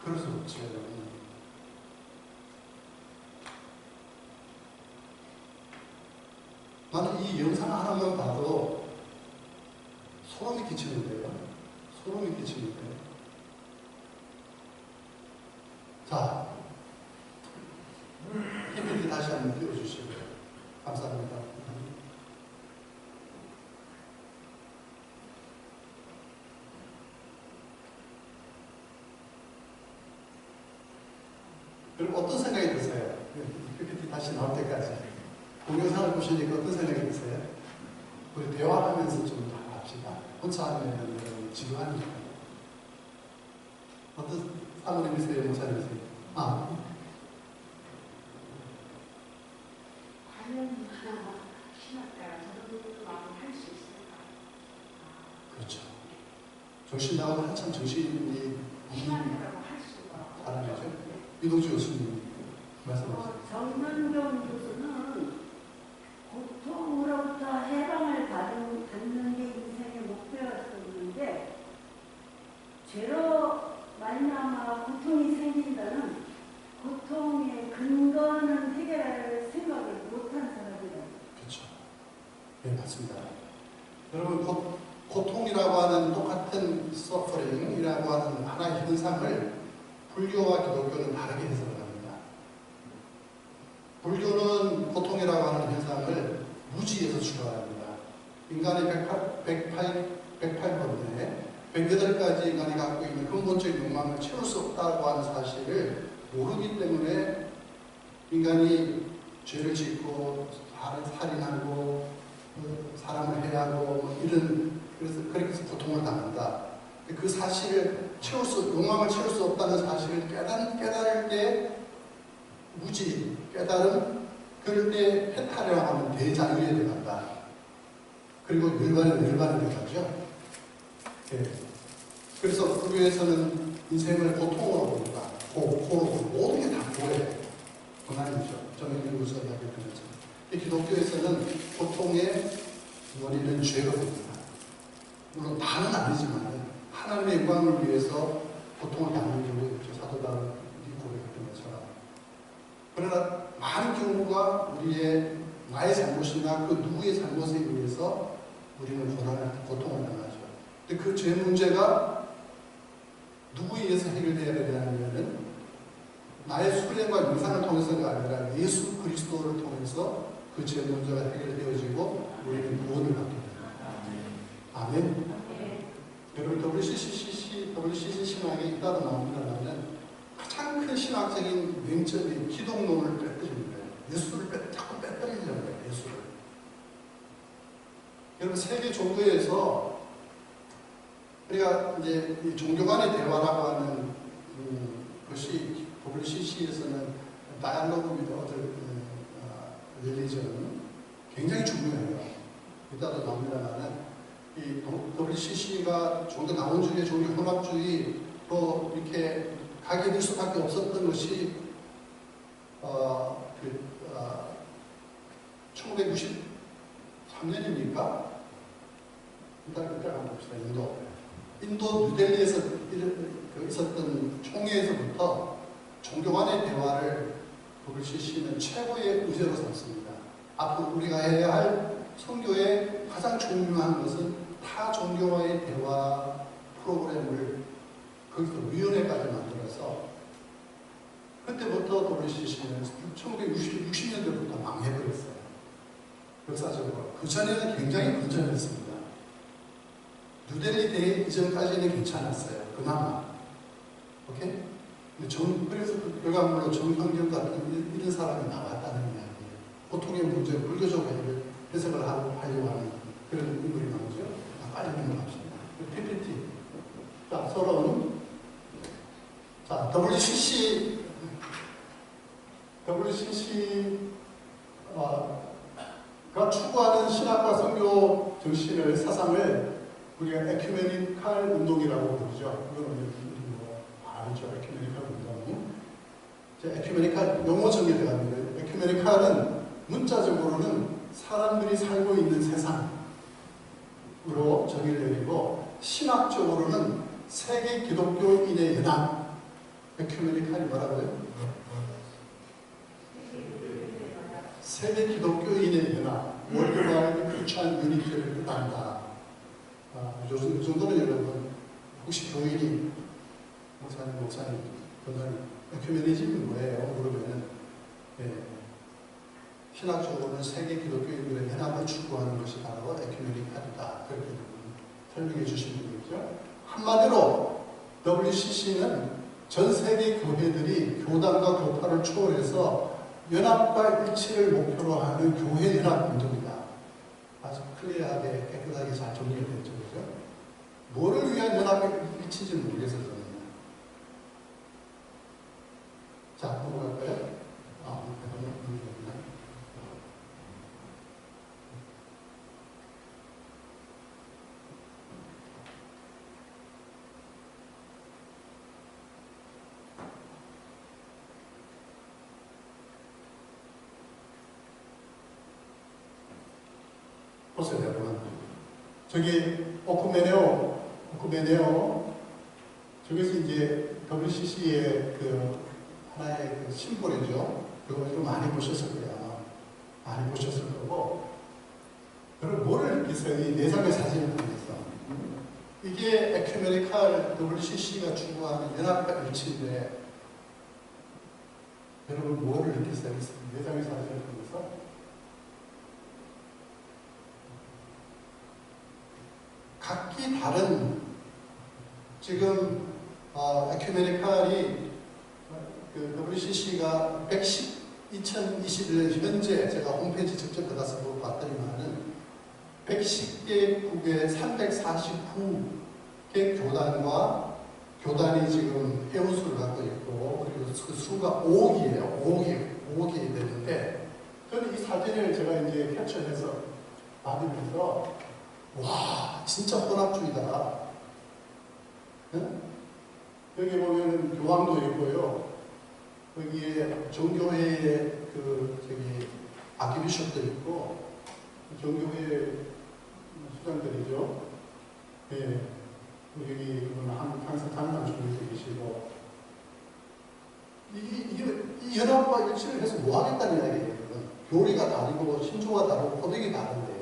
그럴 수 없죠, 여러분. 나는 이 영상 하나만 봐도 소름이 끼치는데요. 소름이 끼치는데요. 자, PPT 다시 한번 띄워주시고요. 감사합니다. 그럼 어떤 생각이 드세요? PPT 다시 나올 때까지. 동영상을 보시니까 어떤 생각이 드세요? 우리 대화하면서 좀 합시다. 혼자 하면 지루하니까. 어떤 사모님이세요? 목사님이세요? 아. 과연 신학자가 저런 마음을 할 수 있을까? 그렇죠. 정신나고 한참 정신이 신학자라고 할 수가 다른 거죠. 이동주 교수님 말씀하세요. 정명경 교수는 고통으로부터 해방을 받는 게 인생의 목표였었는데 죄로 말미암아 고통이 생긴다는 고통의 근거는 해결할 생각을 못한 사람이다. 그렇죠. 네, 맞습니다. 여러분, 고통이라고 하는 똑같은 서퍼링이라고 하는 하나의 현상을 불교와 기독교는 다르게 해석을 합니다. 불교는 고통이라고 하는 현상을 무지에서 출발합니다. 인간의 108번째, 108가지 인간이 갖고 있는 근본적인 욕망을 채울 수 없다고 하는 사실을 모르기 때문에 인간이 죄를 짓고 살인하고 사람을 해하고 그래서 그렇게 해서 고통을 당한다. 그 사실을 욕망을 채울 수 없다는 사실을 깨달을 때 무지, 깨달음, 그럴 때 해탈이라고 하는 대자유에 들어간다. 그리고 열반에 들어가죠. 네. 그래서 불교에서는 인생을 고통으로 본다. 모든 게 다 고해요. 고난이죠. 정의를 우선 이야기했던 것처럼. 기독교에서는 고통의 원인은 죄가 됩니다. 물론 다는 아니지만 하나님의 영광을 위해서 고통을 당하는 경우가 있죠. 사도 바울이 고백했던 것처럼. 그러나 많은 경우가 나의 잘못이나 그 누구의 잘못에 의해서 우리는 고통을 당하죠. 근데 그 죄 문제가 누구에 의해서 해결되어야 되냐면은 나의 수련과 명상을 통해서가 아니라 예수 그리스도를 통해서 그 죄 문제가 해결되어지고 우리는 구원을 받게 됩니다. 아멘. 아멘. 예. 여러분 WCC 신학에 있다고 나옵니다만 가장 큰 신학적인 맹점이 기독론을 빼뜨리는 거예요. 예수를 자꾸 빼뜨리려는 거예요. 예수를. 여러분 세계 종교에서 우리가 이제 이 종교 간의 대화라고 하는 것이 WCC에서는 다이얼로그 위드 어들 릴리전 굉장히 중요해요. 이따도 나옵니다만은 이 WCC가 종교 다원주의, 종교 혼합주의로 이렇게 가게 될 수밖에 없었던 것이 1993년입니까? 일단 한번 봅시다. 인도 뉴델리에서 있었던 총회에서부터 종교 간의 대화를 WCC는 최고의 의제로 삼습니다. 앞으로 우리가 해야 할 선교의 가장 중요한 것은 타 종교와의 대화 프로그램을 거기서 위원회까지 만들어서 그때부터 WCC는 1960년대부터 망해버렸어요. 역사적으로. 그 전에는 굉장히 건전했습니다. 뉴델리 대회 이전까지는 괜찮았어요. 그나마. 오케이? 그래서 그 결과물로 정황경 같은 이런 사람이 나왔다는 이야기예요. 보통의 문제를 불교적 해석을 하려고 하는 그런 인물이 나오죠. 빨리 넘어갑시다. PPT. 자, 서론. 자, WCC가 추구하는 신학과 선교 정신을, 사상을 우리가 에큐메니칼 운동이라고 부르죠. 이거는 알죠. 에큐메니칼 운동. 에큐메니칼 용어 정의를 합니다. 에큐메니칼은 문자적으로는 사람들이 살고 있는 세상으로 정의를 내리고, 신학적으로는 세계 기독교인의 연합. 에큐메니칼이 뭐라고요? 세계 기독교인의 연합. 월드와이드 크리스천 유니티를 뜻한다. 이 정도는 여러분, 혹시 교인이 목사님, 에큐메니즘은 뭐예요? 물으면은, 신학적으로는 세계 기독교인들의 연합을 추구하는 것이 바로 에큐메니칼이다. 그렇게 설명해 주신 분이죠. 한마디로 WCC는 전 세계 교회들이 교단과 교파를 초월해서 연합과 일치를 목표로 하는 교회 연합 운동이다. 아주 클리어하게 깨끗하게 잘 정리가 됐죠. 그죠? 뭐를 위한 연합의 일치인지 모르겠어요. 저는. 자, 넘어갈까요? 보세요, 여러분. 저기 오쿠메네오, 저기서 이제 WCC의 그 하나의 그 심볼이죠. 그거 좀 많이 보셨을 거예요. 많이 보셨을 거고. 여러분, 뭐를 느끼세요? 이 내장의 사진을 통해서. 이게 에큐메니칼 WCC가 추구하는 연합과 일치인데, 여러분, 뭐를 느끼세요? 내장의 사진을 통해서? 각기 다른, 지금 에큐메니칼이 그 WCC가 2021년 현재 제가 홈페이지 직접 들어가서 보고 봤더니만은 110개국의 349개 교단이 지금 회원수를 갖고 있고, 그리고 그 수가 5억이 되는데, 저는 이 사진을 제가 이제 캡처해서 받으면서 와, 진짜 혼합주의다. 응? 여기 보면은 교황도 있고요. 여기에 종교회의 아키비숍도 있고, 종교회 수장들이죠. 예. 여기 항상 장로님도 계시고. 이 연합과 일치를 해서 뭐 하겠다는 이야기예요. 교리가 다르고, 신조가 다르고, 고백이 다른데요.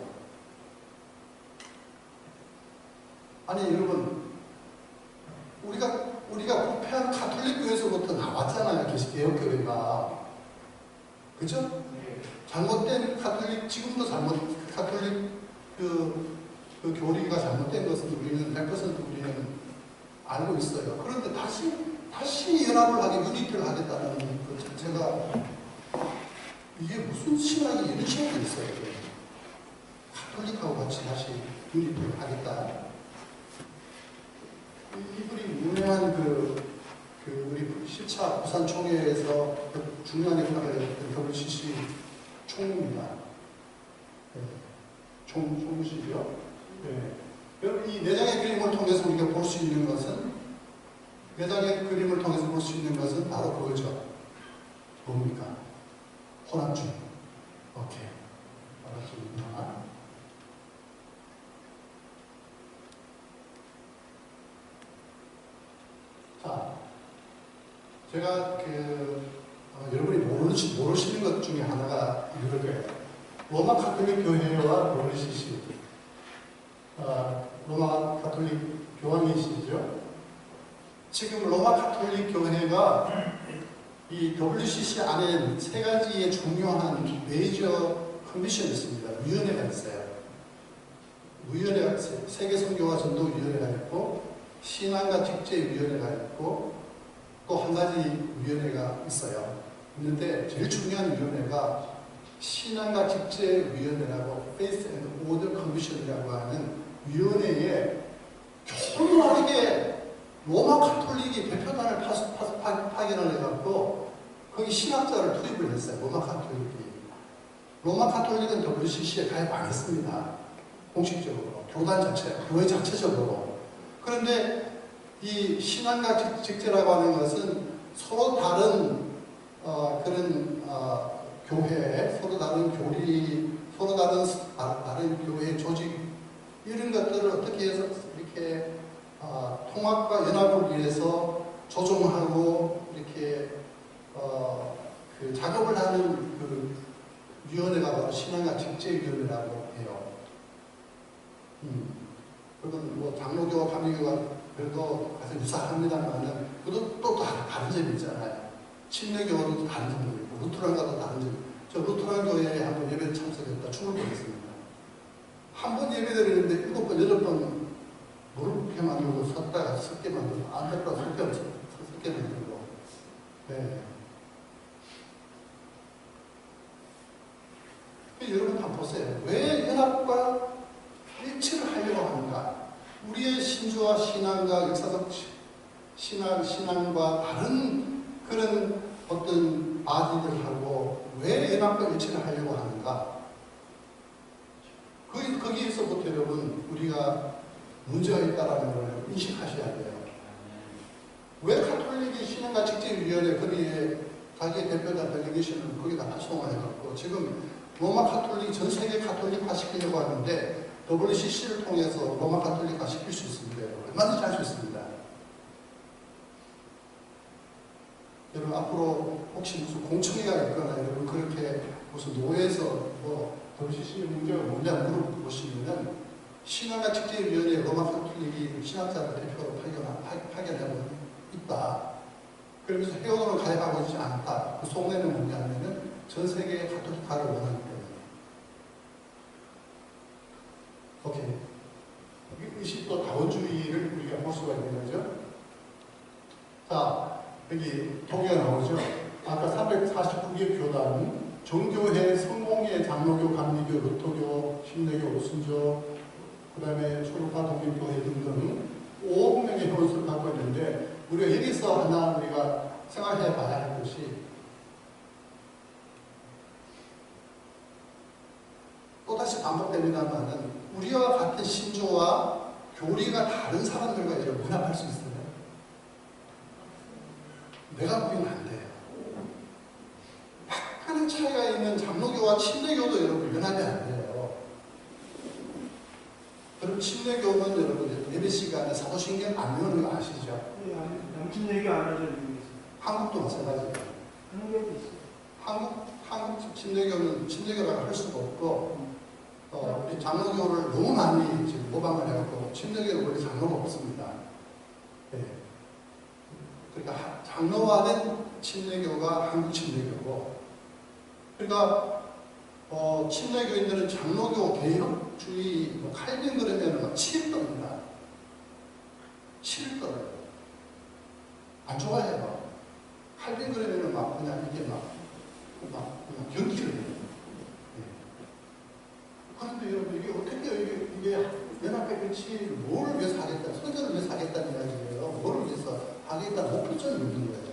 아니, 여러분, 우리가 부패한 가톨릭 교회에서부터 나왔잖아요. 개혁교회가. 그죠? 잘못된 가톨릭, 지금도 가톨릭 그 교리가 잘못된 것은 우리는 100% 우리는 알고 있어요. 그런데 다시 연합을 하게, 유니티를 하겠다는 그 자체가 이게 무슨 신학이 이런 신학이 있어요. 가톨릭하고 같이 다시 유니티를 하겠다. 이분이 유명한 우리 10차 부산 총회에서 그 중요한 역할을 했던 WCC 총무입니다. 네. 총무시죠. 네. 여러분, 이 내장의 그림을 통해서 우리가 볼 수 있는 것은, 내장의 그림을 통해서 볼 수 있는 것은 바로 그거죠. 뭡니까? 혼합주의. 오케이. 알았습니다. 자, 제가 여러분이 모르시는 것 중에 하나가 이럴 거예요. 로마 가톨릭 교회와 WCC. 로마 가톨릭 교황이시죠? 지금 로마 가톨릭 교회가 이 WCC 안에 세 가지의 중요한 메이저 커미션이 있습니다. 위원회가 있어요. 위원회가 세계 선교와 전도 위원회가 있고, 신앙과 직제위원회가 있고, 또 한 가지 위원회가 있어요. 있는데 제일 중요한 위원회가 신앙과 직제위원회라고 Faith and Order Commission이라고 하는 위원회에 교묘하게 로마 가톨릭이 대표단을 파견을 해갖고 거기 신학자를 투입을 했어요. 로마 가톨릭이. 로마 가톨릭은 WCC에 가입 안 했습니다. 공식적으로. 교단 자체, 교회 자체적으로. 그런데 이 신앙과 직제라고 하는 것은 서로 다른 교회, 서로 다른 교리, 서로 다른 교회 조직 이런 것들을 어떻게 해서 이렇게 통합과 연합을 위해서 조정하고 이렇게 그 작업을 하는 그 위원회가 바로 신앙과 직제위원회라고 해요. 그건 뭐 장로교와 감리교가 그래도 아주 유사합니다만은 그것도 또 다른 점이 있잖아요. 침례교도 다른 점도 있고 루트란과도 다른 점. 저 루트란 교회에 한번 예배 참석했다 죽을 뻔했습니다. 한 번 예배 드리는데 7번, 8번 무릎에 만들고 섰다가 섰게 만들고 안 섰다가 섰게 만들고. 네. 여러분 한번 보세요. 왜 연합과 일치를 하려고 하는가? 우리의 신조와 신앙과 역사적 신앙과 다른 그런 어떤 바디들하고 왜 연합과 일치를 하려고 하는가? 거기에서부터 여러분 우리가 문제가 있다는 걸 인식하셔야 돼요. 왜 가톨릭이 신앙과 직제위원회 거기에 자기의 대표단 델리게이션을 거기다 파송해갖고 지금 로마 가톨릭 전 세계 가톨릭화 시키려고 하는데 WCC를 통해서 로마 가톨릭화 시킬 수 있습니다. 얼마든지 할 수 있습니다. 여러분 앞으로 혹시 무슨 공청회가 있거나 여러분 그렇게 무슨 노예에서 뭐 WCC 문제가 뭐냐 물어보시면은 신앙과 직제위원회 로마 가톨릭이 신학자를 대표로 파견하고 있다. 그러면서 회원으로 가입하고 있지 않다. 그 속내는 뭐냐면은 전 세계의 가톨릭화를 원하기 때문에. 오케이. 이것이 또 다원주의를 우리가 볼 수가 있는 거죠. 자, 여기 통계가 나오죠. 아까 349개 교단, 정교회, 성공회, 장로교, 감리교, 루터교, 신내교, 오순교, 그 다음에 초록화 독립교회 등등 5억 명의 회원수를 갖고 있는데 우리가 여기서 하나 우리가 생각해 봐야 할 것이 또다시 반복됩니다만은 우리와 같은 신조와 교리가 다른 사람들과 이제 문합할 수 있어요. 내가 보기엔 안 돼요. 약간의 차이가 있는 장로교와 침례교도 여러분 연합이 안 돼요. 여러분 침례교는 여러분 예배 시간에 사도신경 안 외우는 거 아시죠? 남친 얘기 안 하죠. 한국도 마찬가지예요. 한국에도 있어요. 한국 침례교는 침례교라고 할 수가 없고 우리 장로교를 너무 많이 지금 모방을 해갖고 침례교는 원래 장로가 없습니다. 네. 그러니까 장로화된 침례교가 한국 침례교고, 그러니까 침례교인들은 장로교 개혁주의 칼빈 그러면은 안 좋아해요. 칼빈 그러면은 막 그냥 이게 막 그냥 경기를 해요. 예. 그런데 여러분 이게 어떻게 이게 연합회 끝이 뭘 위해서 하겠다, 선전을 위해서 하겠다는 이야기예요. 뭐를 위해서 하겠다 목표점이 있는 거예요.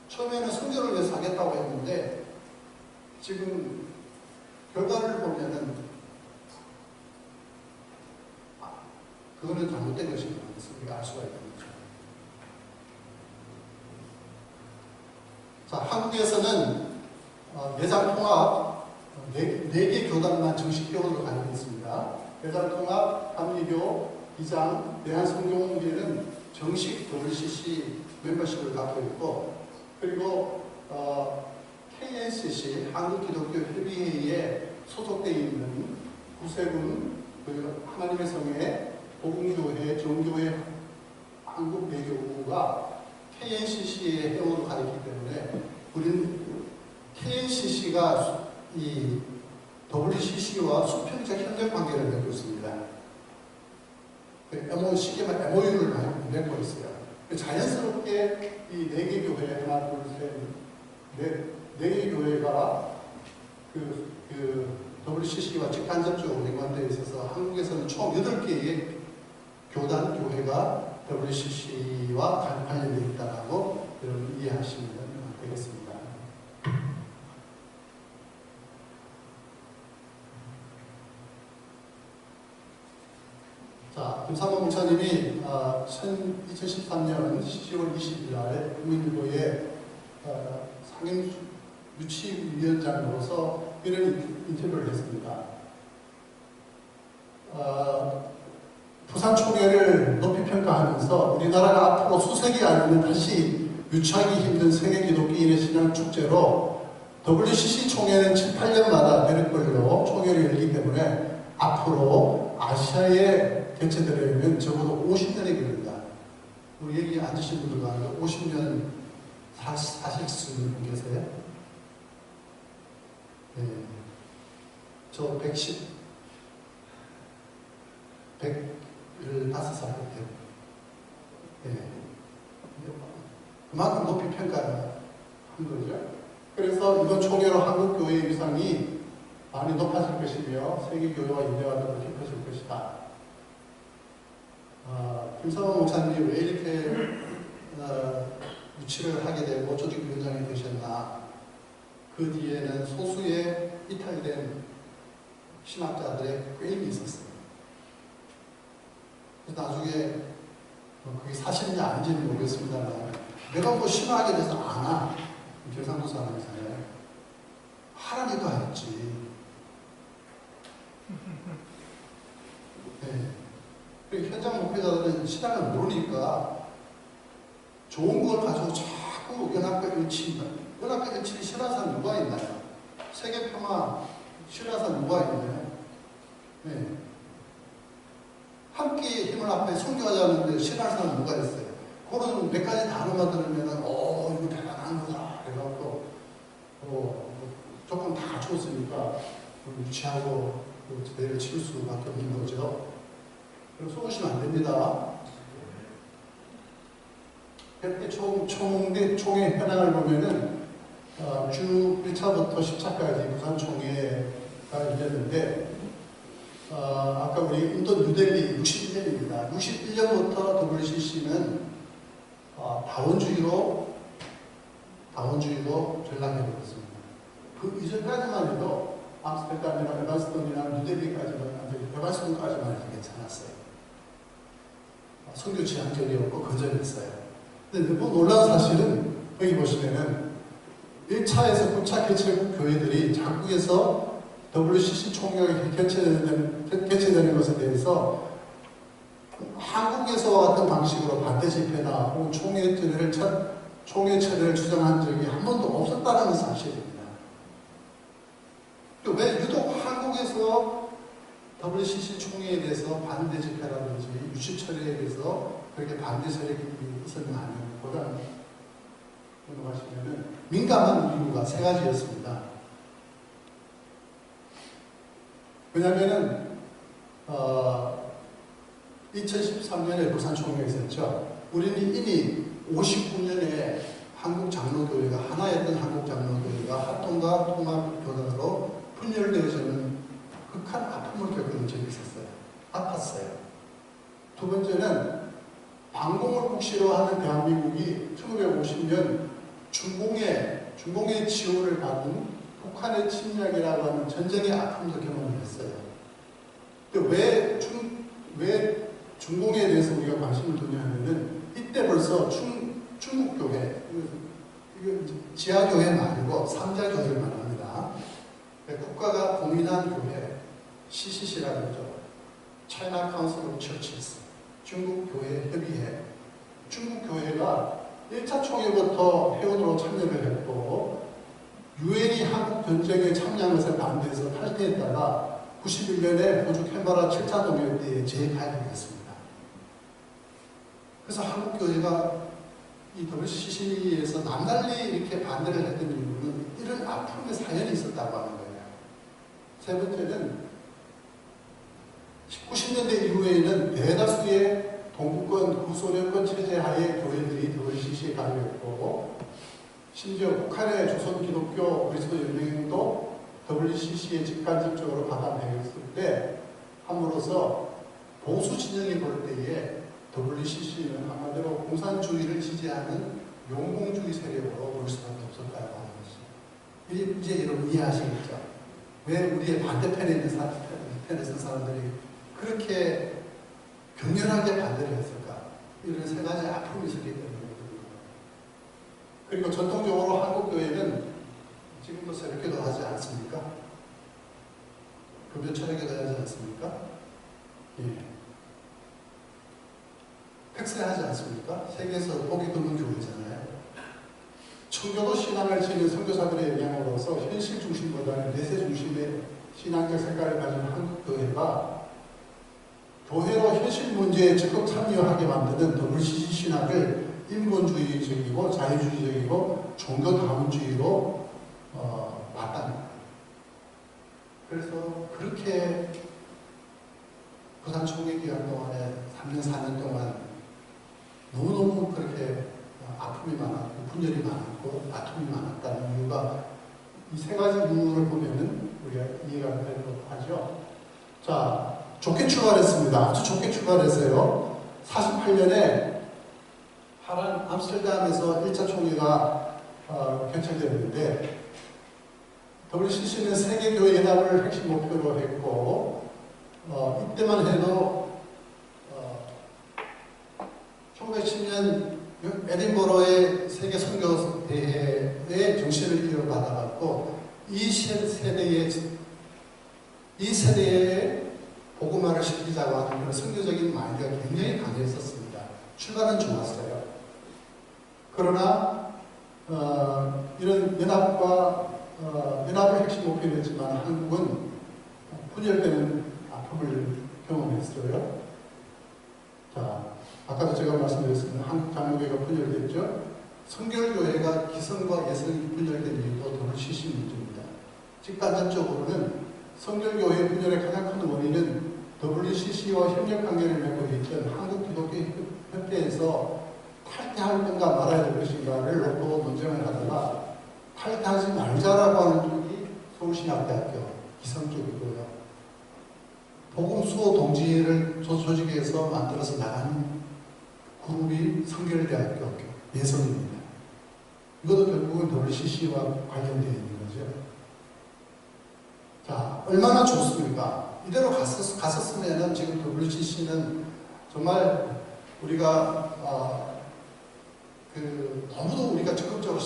처음에는 성전을 위해서 하겠다고 했는데 지금 결과를 보면은 그거는 잘못된 것인 것을 우리가 알 수가 있는 거죠. 자, 한국에서는 매장 통합 4개 교단만 정식 교원으로 가지고 있습니다. 매장 통합, 감리교, 이장, 대한성경교회는 정식 WCC 멤버십을 갖고 있고, 그리고 KNCC 한국기독교협의회에 소속되어 있는 구세군 하나님의 성회 복음교회 정교회 한국대교구가 KNCC의 회원으로 가있기 때문에 우리는 KNCC가 이 WCC와 수평적 협력 관계를 맺고 있습니다. 쉽게 말해 MOU를 맺고 있어요. 자연스럽게 이 4개 교회, 하나, 둘, 셋, 4개 교회가 WCC와 직간접적으로 연관되어 있어서 한국에서는 총 8개의 교단, 교회가 WCC와 관련되어 있다고 여러분 이해하시면 되겠습니다. 자, 김삼호 목사님이 2013년 10월 20일 날 국민일보에 상임 유치위원장으로서 이런 인터뷰를 했습니다. 부산 총회를 높이 평가하면서 우리나라가 앞으로 수세기 안에는 다시 유치하기 힘든 세계 기독교인의 신앙 축제로 WCC 총회는 7, 8년마다 대륙별로 총회를 열리기 때문에 앞으로 아시아에 개최되려면 적어도 50년이 걸린다. 우리 여기 앉으신 분들 가운데 50년 사실 수 있는 분 계세요? 네. 저 115살 때요. 네. 그만큼 높이 평가를 한 거죠. 그래서 이번 총회로 한국교회의 위상이 많이 높아질 것이며 세계교회와 인대화도 깊어질 것이다. 김삼호 목사님이 왜 이렇게 유치를 하게 되고 조직위원장이 되셨나? 그 뒤에는 소수의 이탈된 신학자들의 꾀임이 있었어요. 그래서 나중에 그게 사실이냐 아닌지는 모르겠습니다만 내가 뭐 신학에 대해서 아나? 경상도 사람이잖아요. 하라니까 했지. 네. 현장 목회자들은 신학을 모르니까 좋은 걸 가지고 자꾸 연합과 일치인다. 연합과 일치를 싫어하는 사람 누가 있나요? 세계 평화 싫어하는 사람 누가 있나요? 네. 함께 힘을 합해 선교하자는데 싫어하는 사람 누가 있어요? 그런 몇 가지 단어만 들으면 이거 대단한 거다. 그래갖고 조금 다 갖췄으니까 유치하고 내를 치울 수밖에 없는 거죠. 그럼 쏘시면 안 됩니다. 총회 현황을 보면은 주 1차부터 10차까지 부산 총회가 열렸는데 아까 우리 인도 뉴델리 61년입니다. 61년부터 WCC는 다원주의로 전락해버렸습니다. 그 이전까지만 해도 암스테르담이나 에바스톤이나 에바스톤까지만 해도 괜찮았어요. 선교 지향적이었고 건전했어요. 근데 너무 놀라운 사실은 여기 보시면은 1차에서 9차 개최국 교회들이 각국에서 WCC 총회가 개최되는 것에 대해서 한국에서와 같은 방식으로 반대 집회나 혹은 총회 철회를 주장한 적이 한 번도 없었다는 사실입니다. 왜 유독 한국에서 WCC 총회에 대해서 반대 집회라든지 유치 철회에 대해서 그렇게 반대 세력이 있었냐 하면 보다는 하시면은 민감한 이유가 3가지였습니다. 왜냐면은 2013년에 부산 총회가 있었죠. 우리는 이미 59년에 한국 장로교회가 하나였던 한국 장로교회가 합동과 통합교단으로 분열되어지는 극한 아픔을 겪은 적이 있었어요. 아팠어요. 두 번째는 반공을 국시로 하는 대한민국이 1950년 중공의 지원을 받은 북한의 침략이라고 하는 전쟁의 아픔도 경험을 했어요. 근데 왜 중공에 대해서 우리가 관심을 두냐 하면은 이때 벌써 중국교회, 이거 지하교회 말고 3자 교회를 말합니다. 국가가 공인한 교회, CCC라고 하죠. China Council of Churches, 중국교회 협의회. 중국교회가 1차 총회부터 회원으로 참여를 했고 유엔이 한국 전쟁에 참여한 것에 반대해서 탈퇴했다가 91년에 호주 캔버라 7차 동맹 때에 재가입을 했습니다. 그래서 한국교회가 이 WCC에서 남달리 이렇게 반대를 했던 이유는 이런 아픔의 사연이 있었다고 하는 거예요. 세 번째는 90년대 이후에는 대다수의 동구권, 구소련권 체제 하에 교회들이 WCC에 가입했고 심지어 북한의 조선기독교 그리스도연맹도 WCC에 직간접적으로 받아들였을 때 함으로써 보수 진영이 볼 때에 WCC는 한마디로 공산주의를 지지하는 용공주의 세력으로 볼 수밖에 없었다고 하는 것이. 이제 여러분 이해하시겠죠? 왜 우리의 반대편에 있는 편에 선 사람들이 그렇게 격렬하게 반대를 했을까? 이런 세 가지 아픔이 있었기 때문이거든요. 그리고 전통적으로 한국교회는 지금도 새벽기도 하지 않습니까? 금요 철학기도 하지 않습니까? 예. 팩스하지 않습니까? 세계에서 보기 드문 교회잖아요. 청교도 신앙을 지닌 선교사들의 영향으로서 현실 중심보다는 내세 중심의 신앙적 색깔을 가진 한국교회가 교회로 현실 문제에 적극 참여하게 만드는 WCC 신학을 인본주의적이고 자유주의적이고 종교다원주의로 봤답니다. 그래서 그렇게 부산 총회 기간 동안에 3년, 4년 동안 너무너무 그렇게 아픔이 많았고 분열이 많았고 아픔이 많았다는 이유가 이 세 가지 이유를 보면은 우리가 이해가 되도록 하죠. 자, 좋게 출발했습니다. 아주 좋게 출발했어요. 48년에 하란 암스테르담에서 1차 총회가 개최되었는데 WCC는 세계교회연합을 핵심 목표로 했고 이때만 해도 1910년 에딘버러의 세계 선교대회의 정신을 이어받아갔고 이 세대에 복음화를 시키자고 하는 그런 선교적인 마인드가 굉장히 강했었습니다. 출발은 좋았어요. 그러나 이런 연합을 핵심 목표로 했지만 한국은 분열되는 아픔을 경험했어요. 자, 아까도 제가 말씀드렸습니다. 한국 장로교회가 분열됐죠. 성결교회가 기성과 예성이 분열된 이유도 WCC 문제입니다. 직간접적으로는 성결교회 분열의 가장 큰 원인은 WCC와 협력관계를 맺고 있던 한국기독교협회에서 탈퇴할 건가 말아야 될 것인가를 놓고 논쟁을 하다가 탈퇴하지 말자라고 하는 쪽이 서울신학대학교 기성 쪽이고요. 복음수호 동지를 조직에서 만들어서 나가는 그룹이 성결대학교 예성입니다. 이것도 결국은 WCC와 관련되어 있는 거죠. 자, 얼마나 좋습니까? 이대로 갔었으면 지금 WCC는 정말 우리가 너무도 우리가 적극적으로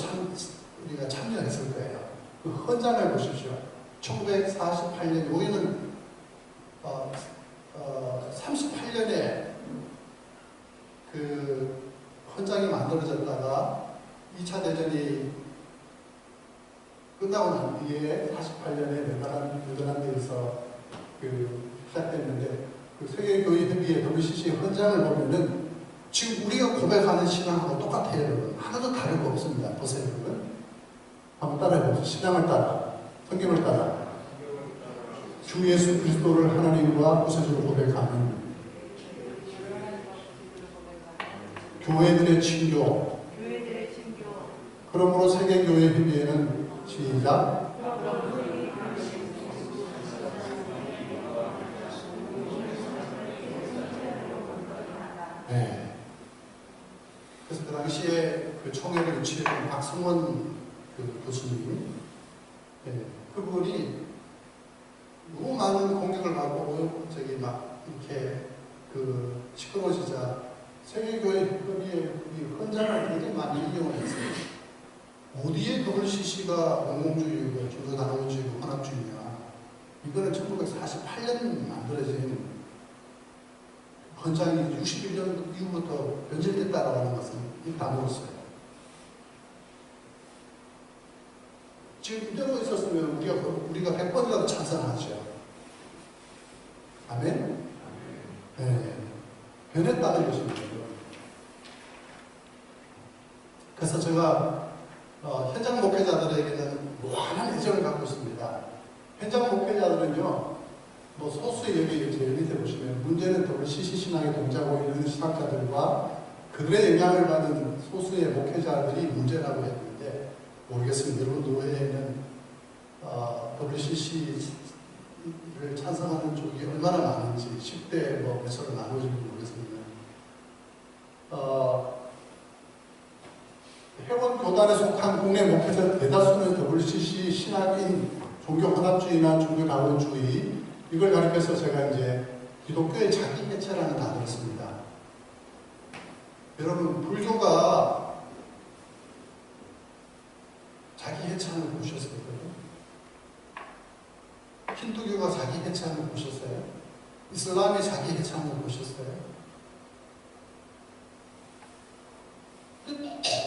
우리가 참여했을 거예요. 그 헌장을 보십시오. 1948년 여기는 38년에 그 헌장이 만들어졌다가 2차 대전이 끝나고 난 뒤에 48년에 네덜란드에서 시작됐는데 그 세계교회협의회 WCC 헌장을 보면은 지금 우리가 고백하는 신앙하고 똑같아요, 여러분. 하나도 다르고 없습니다. 보세요, 여러분. 한번 따라해보세요. 신앙을 따라, 성경을 따라. 주 예수 그리스도를 하나님과 구세주로 고백하는 교회들의 친교. 그러므로 세계교회 협의회는 시작. 네. 그래서 그 당시에 그 총회를 유치했던 박성원 그 교수님, 네. 그분이 너무 많은 공격을 받고 저기 막 이렇게 그 시끄러워지자 세계교회 협의회 헌장을 굉장히 많이 이용을 했어요. 어디에 WCC가 공공주의고 중도단원주의고 혼합주의냐. 이거는 1948년 만들어진 헌장이 61년 이후부터 변질됐다고 하는 것은 다물었어요. 지금 이대로 있었으면 우리가 100번이라도 찬성하죠. 아멘? 네. 변했다는 것입니다. 그래서 제가 현장 목회자들에게는 무한한 애정을 갖고 있습니다. 현장 목회자들은요, 뭐 소수의 여기 제일 밑에 보시면 문제는 WCC 신앙에 동조하고 있는 신학자들과 그들의 영향을 받는 소수의 목회자들이 문제라고 했는데 모르겠습니다. 여러분 노회에는 WCC를 찬성하는 쪽이 얼마나 많은지 10대 뭐 몇으로 나누어질지 모르겠습니다. 회원 교단에 속한 국내 목회자 대다수는 WCC 신학인 종교혼합주의나 종교다원주의 이걸 가리켜서 제가 이제 기독교의 자기해체라는 단어를 씁니다. 여러분 불교가 자기해체하는 거 보셨어요? 힌두교가 자기해체하는 거 보셨어요? 이슬람이 자기해체하는 거 보셨어요?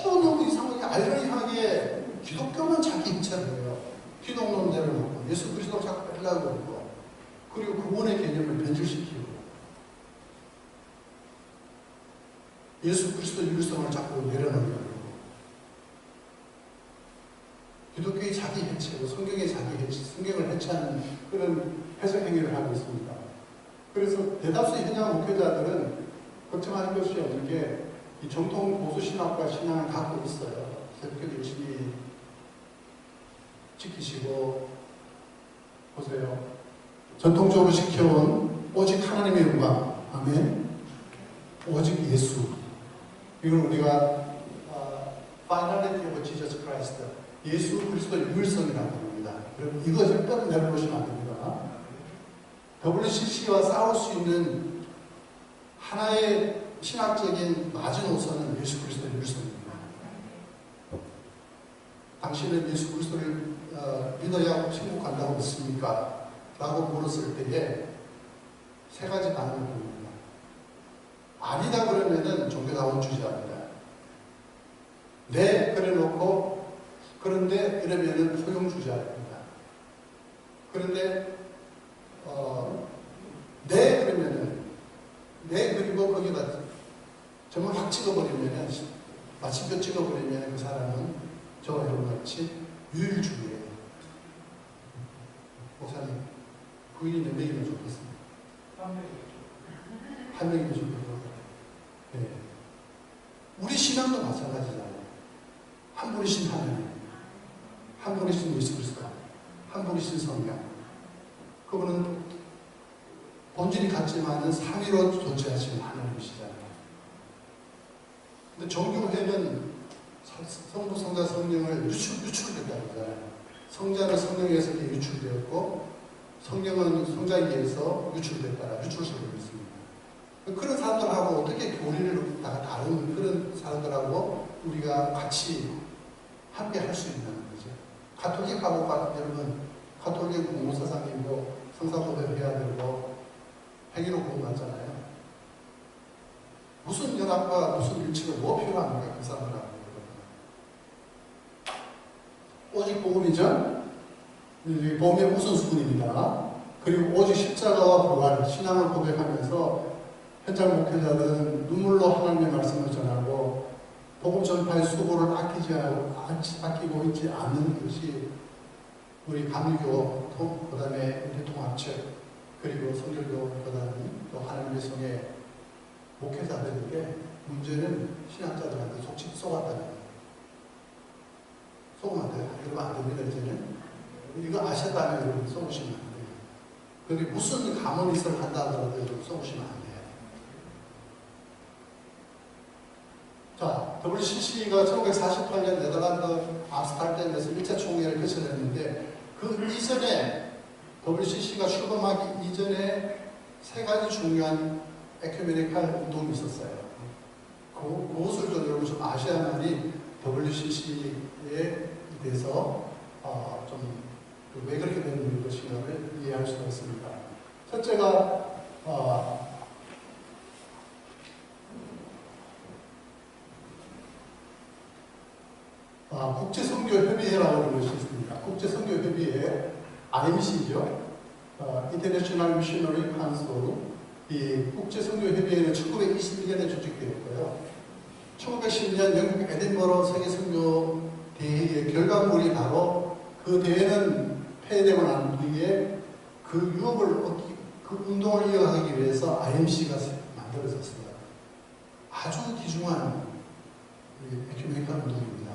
너무 이상하게 아이러니하게 기독교만 자기 해체를 해요. 기독론대를 놓고 예수 그리스도 자꾸 빼려고 그러고 그리고 구원의 개념을 변질시키고 예수 그리스도 유일성을 자꾸 내려놓으려고 그러고 기독교의 자기 해체고 성경의 자기 해체, 성경을 해체하는 그런 해석 행위를 하고 있습니다. 그래서 대다수의 현장 목회자들은 걱정할 것이 없는 게 이 정통 보수 신학과 신앙을 갖고 있어요. 그렇게 열심히 지키시고 보세요. 전통적으로 지켜온 오직 하나님의 영광, 아멘. 오직 예수. 이걸 우리가 Finality of Jesus Christ, 예수 그리스도의 유일성이라고 합니다. 여러분 이거 절대로 내려놓으시면 안 됩니다. WCC와 싸울 수 있는 하나의 신학적인 마지노선은 예수 그리스도의 유일성입니다. 당신은 예수 그리스도를 믿어야 행복한다고 믿습니까? 라고 물었을 때에 세 가지 반응을 보입니다. 아니다 그러면은 종교다원주의자입니다. 네 그래놓고 그런데 이러면은 소용주의자입니다. 그런데 네 그러면은 네 그리고 거기다 정말 확 찍어버리면 마침표 찍어버리면 그 사람은 저와 여러분같이 유일주의예요. 목사님 부인이 몇 명이면 좋겠습니다. 한 명이면 좋겠고 네. 우리 신앙도 마찬가지잖아요. 한 분이신 하나님, 한 분이신 예수 그리스도, 한 분이신 성령. 그분은 본질이 같지만은 삼위로 존재하시는 하나님이시잖아요. 근데 종교회는 성부, 성자, 성령을 유출됐다고 하잖아요. 성자는 성령에서 유출되었고 성령은 성자에 의해서 유출됐다. 유출설을 믿습니다. 그런 사람들하고 어떻게 교리를 다 다른 그런 사람들하고 우리가 같이 함께 할 수 있는 거죠. 가톨릭하고 여러분 가톨릭 공무사상이고 성사고백 해야 되고 행위로 구원받잖아요. 무슨 연합과 무슨 일치가 뭐 필요합니까? 그 사람들하고. 오직 복음이죠. 복음의 우선순위입니다. 그리고 오직 십자가와 부활, 신앙을 고백하면서 현장 목회자들은 눈물로 하나님의 말씀을 전하고 복음 전파의 수고를 아끼고 있지 않는 것이 우리 감리교, 그 다음에 우리 통합체, 그리고 성결교, 그 다음에 또 하나님의 성의 목회자들에게 문제는 신학자들한테 속았다는 거예요. 속으면 안 돼요. 이러면 안 됩니다, 이제는. 이거 아셨다면 여러분 속으시면 안 돼요. 그게 무슨 가문이설 한다 하더라도 여러분 속으시면 안 돼요. 자, WCC가 1948년 네덜란드 암스테르담에서 1차 총회를 개최했는데 그 이전에 WCC가 출범하기 이전에 세 가지 중요한 에큐메니칼 운동이 있었어요. 그것을 좀 여러분 좀 아셔야만이 WCC에 대해서 좀 왜 그렇게 된 것인가를 이해할 수가 있습니다. 첫째가 국제선교협의회라고 하는 것이 있습니다. 국제선교협의회 IMC죠. International Missionary Council. 이 국제선교협의회는 1921년에 조직되었고요. 1910년 영국 에딘버러 세계선교대회의 결과물이 바로 그 대회는 폐회되고 난 뒤에 그 유업을 얻기, 그 운동을 이어가기 위해서 IMC가 만들어졌습니다. 아주 귀중한 에큐메니칼 운동입니다.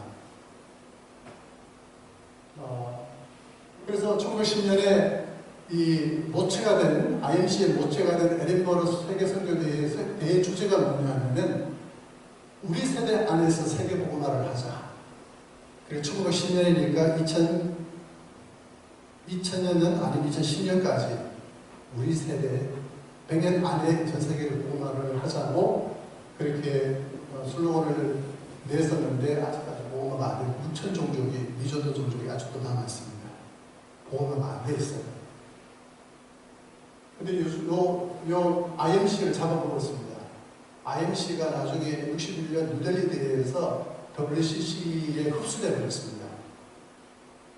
그래서 1910년에 이 모체가 된, IMC의 모체가 된 에딘버러 세계선교대회의 대회 주제가 뭐냐면 우리 세대 안에서 세계복음화를 하자. 그리고 1910년이니까 2000년 아니면 2010년까지 우리 세대 100년 안에 전 세계를 복음화를 하자고 그렇게 슬로건을 냈었는데 아직까지 복음화가 안 되고 6천 종족이 미전도 종족이 아직도 남아있습니다. 복음화가 안 돼 있어요. 근데 요 IMC를 잡아먹었습니다. IMC가 나중에 61년 뉴델리 대회에서 WCC에 흡수되어 버렸습니다.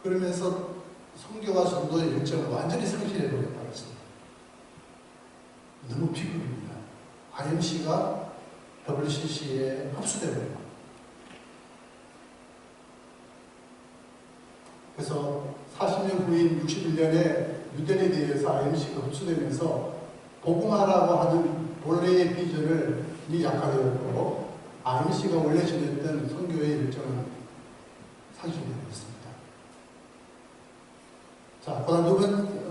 그러면서 선교와 전도의 일정을 완전히 상실해버렸다고 했습니다. 너무 비극입니다. IMC가 WCC에 흡수되어버려요. 그래서 40년 후인 61년에 뉴델리 대회에서 IMC가 흡수되면서 복음화라고 하는 본래의 비전을 약화되었고 IMC가 원래 지냈던 선교의 일정은 상실되었습니다. 자,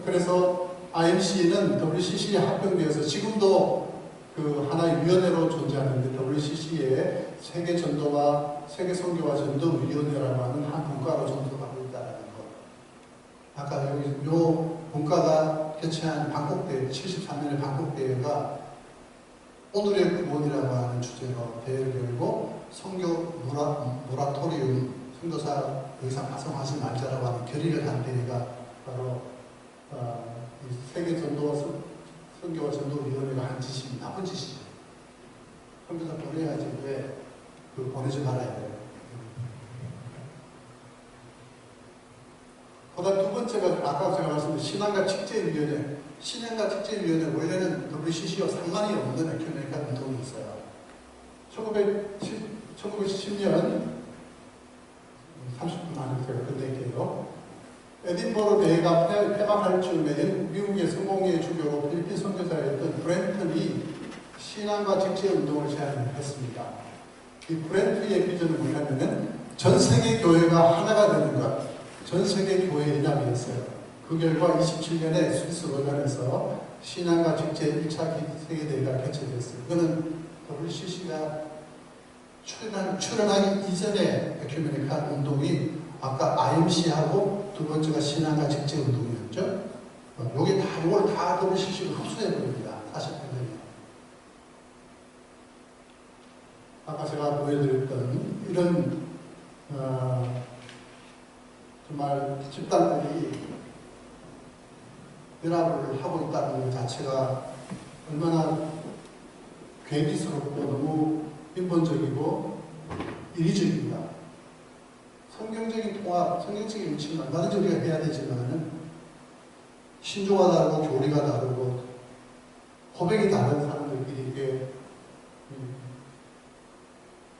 그래서 IMC는 WCC에 합병되어서 지금도 그 하나의 위원회로 존재하는데 WCC의 세계 전도와 세계 선교와 전도 위원회라고 하는 한 분과로 존재하고 있다는 것. 아까 여기 요 분과가 개최한 방콕대회, 73년의 방콕대회가 오늘의 구원이라고 하는 주제로 대회를 열고 선교 모라토리움, 선교사 더 이상 파송하지 말자라고 하는 결의를 한 대회가 바로 세계 전도와 선교와 전도위원회가 한 짓이 나쁜 짓이죠. 선교사 보내야지 왜 보내지 말아야 돼요. 그다음 두 번째가 아까 제가 말씀드린 신앙과 축제위원회. 신앙과 축제위원회 원래는 WCC와 상관이 없는 에큐메니칼 운동이 있어요. 1910년 30분 안에 제가 끝낼게요. 에딘버러 대회가 폐막할 즈음에 미국의 성공회의 주교로 필리핀 선교사였던 브렌턴이 신앙과 직제 운동을 제안했습니다. 이 브렌턴의 비전은 뭐냐면은 전 세계 교회가 하나가 되는 것, 전 세계 교회 연합이었어요. 그 결과 27년에 스위스 로잔에서 신앙과 직제 1차 세계대회가 개최됐어요. 이거는 WCC가 출연하기 이전에 에큐메니칼 운동이 아까 IMC하고 두 번째가 신앙과 직제 운동이었죠. 이걸 다 WCC로 흡수해버립니다. 48년에. 아까 제가 보여드렸던 이런 정말 집단들이 연합을 하고 있다는 것 자체가 얼마나 괴기스럽고 너무 인본적이고 인위적입니다. 성경적인 통합, 성경적인 위치는 얼마든지 우리가 해야 되지만은 신조가 다르고 교리가 다르고 고백이 다른 사람들끼리 이게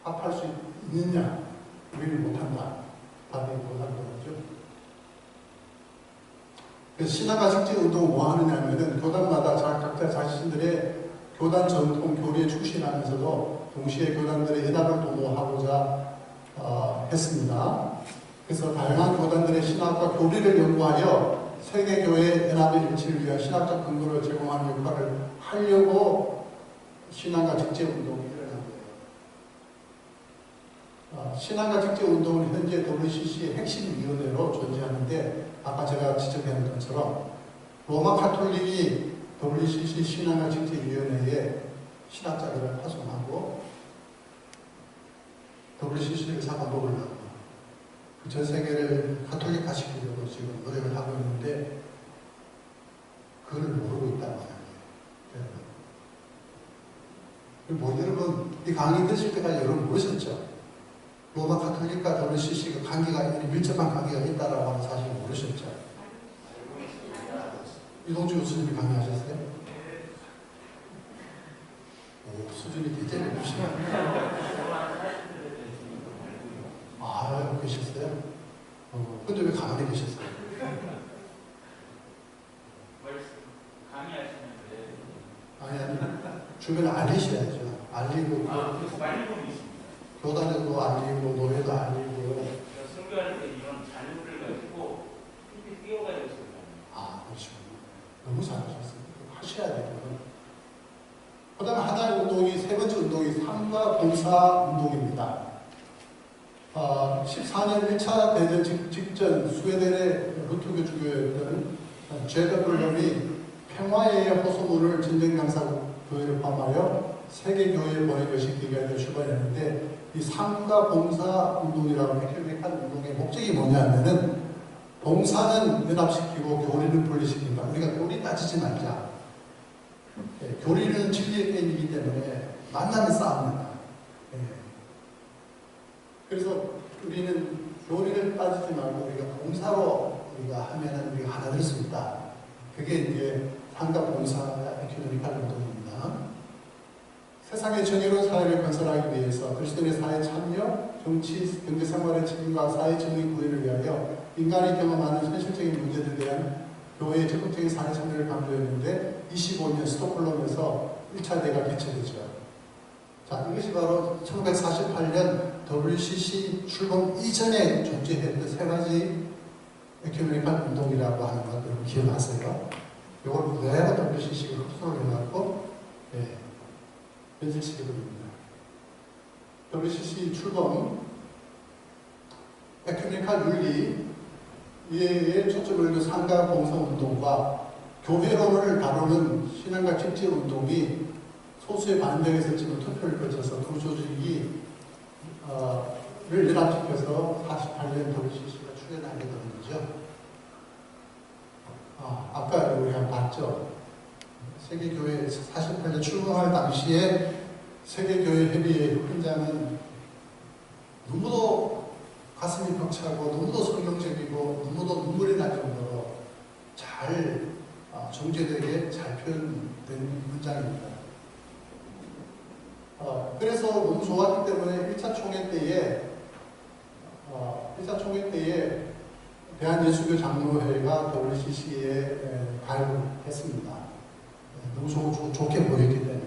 합할 수 있느냐? 우리는 못한다. 답이 못한다는 거죠. 그래서 신앙과 직제 운동은 뭐 하느냐 하면은 교단마다 각자 자신들의 교단 전통 교리에 충실하면서도 동시에 교단들의 연합을 도모하고자 했습니다. 그래서 다양한 교단들의 신학과 교리를 연구하여 세계교회 연합의 일치를 위한 신학적 근거를 제공하는 역할을 하려고 신앙과 직제운동이 일어난 거예요. 신앙과 직제운동은 현재 WCC의 핵심 위원회로 존재하는데 아까 제가 지적한 것처럼 로마 카톨릭이 WCC 신앙과 직제위원회에 신학자들을 파송하고 WCC를 잡아먹으려고 전 세계를 카톨릭화시키려고 지금 노력을 하고 있는데 그걸 모르고 있단 말이에요. 여러분 이 강의 드실 때까지 여러분 모르셨죠? 로마 카톨릭과 WCC가 관계가 밀접한 관계가 있다라고 하는 사실을 모르셨죠? 이동주 교수님이 강의하셨어요? 오, 수준이 굉장히 높으시네요. 알고 계셨어요? 근데 왜 가만히 계셨어요? 강의하시는데. 아니, 주변에 알리셔야죠. 알리고, 그래서 많이 보고 있습니다. 교단에도 알리고, 노예도 알리고. 선교할 때 이런 자료를 가지고 이렇게 띄워가지고 있어요. 그렇죠. 너무 잘하셨어요. 하셔야 돼요. 그 다음에 하나의 운동이, 세 번째 운동이 삶과 봉사 운동입니다. 14년 1차 대전 직전 스웨덴의 루트교 주교였던 제더 블럼이 평화의 호소문을 전쟁 당사 교회를 포함하여 세계교회에 보낸 것이 기간에 출발했는데 이 삶과 봉사 운동이라고 에큐메니칼 운동의 목적이 뭐냐면은 봉사는 연합시키고 교리는 분리시킨다. 우리가 교리 따지지 말자. 교리는 진리의 게임이기 때문에 만나면 싸웁니다. 그래서 우리는 교리를 따지지 말고 우리가 봉사로 우리가 하면은 우리가 하나 될 수 있다. 그게 이제 삶과 봉사 에큐메니칼 운동입니다. 세상의 정의로운 사회를 건설하기 위해서 그리스도인의 사회 참여, 정치, 경제생활의 책임과 사회 정의 구현을 위하여 인간이 경험하는 현실적인 문제들에 대한 교회의 적극적인 사회 참여를 강조했는데 25년 스톡홀름에서 1차 대회가 개최되죠. 자, 이것이 바로 1948년 WCC 출범 이전에 존재했던 세 가지 에큐메니칼 운동이라고 하는 것 여러분 기억하세요? 이걸 그대로 WCC가 흡수를 해갖고 연실시켜 버립니다. WCC 출범 에큐메니칼 윤리에 초점을 둔 상가 봉사 운동과 교회론을 다루는 신앙과 직제 운동이 소수의 반대에 있었지만 투표를 거쳐서 두 조직이 를 연합시켜서 48년 WCC가 출연하게 되는 거죠. 아까 우리가 봤죠. 세계교회 48년 출범할 당시에 세계교회 협의회 현장은 너무도 가슴이 벅차고 너무도 성경적이고 너무도 눈물이 날 정도로 잘 정제되게 잘 표현된 문장입니다. 그래서 너무 좋았기 때문에 1차 총회 때에 대한예수교 장로회가 WCC에 가입을 했습니다. 너무 좋게 보였기 때문에.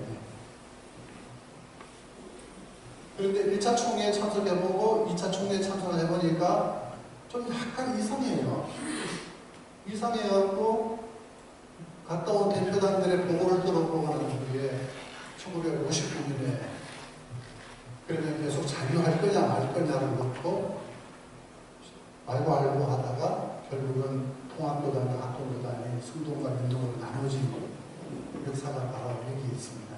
그런데 1차 총회에 참석해보고 2차 총회에 참석을 해보니까 좀 약간 이상해요. 이상해갖고 갔다 온 대표단들의 보고를 들어보고 하는 후에 1959년에 그러면 계속 자유할 거냐 말 거냐를 놓고 말고 알고 하다가 결국은 통합교단과 합동교단이 승동과 민동으로 나눠진 역사가 바로 여기 있습니다.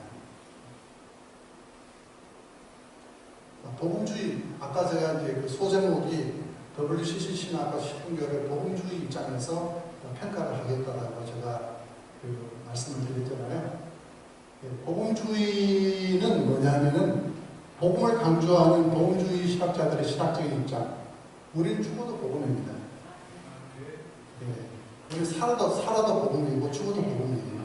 복음주의, 아까 제가 이제 그 소제목이 WCC 신학과 신교를 복음주의 입장에서 평가를 하겠다라고 제가 그 말씀을 드렸잖아요. 복음주의는 뭐냐면은 복음을 강조하는 복음주의 신학자들의 신학적인 입장. 우리는 죽어도 복음입니다. 우리 살아도 복음이고 죽어도 복음이에요.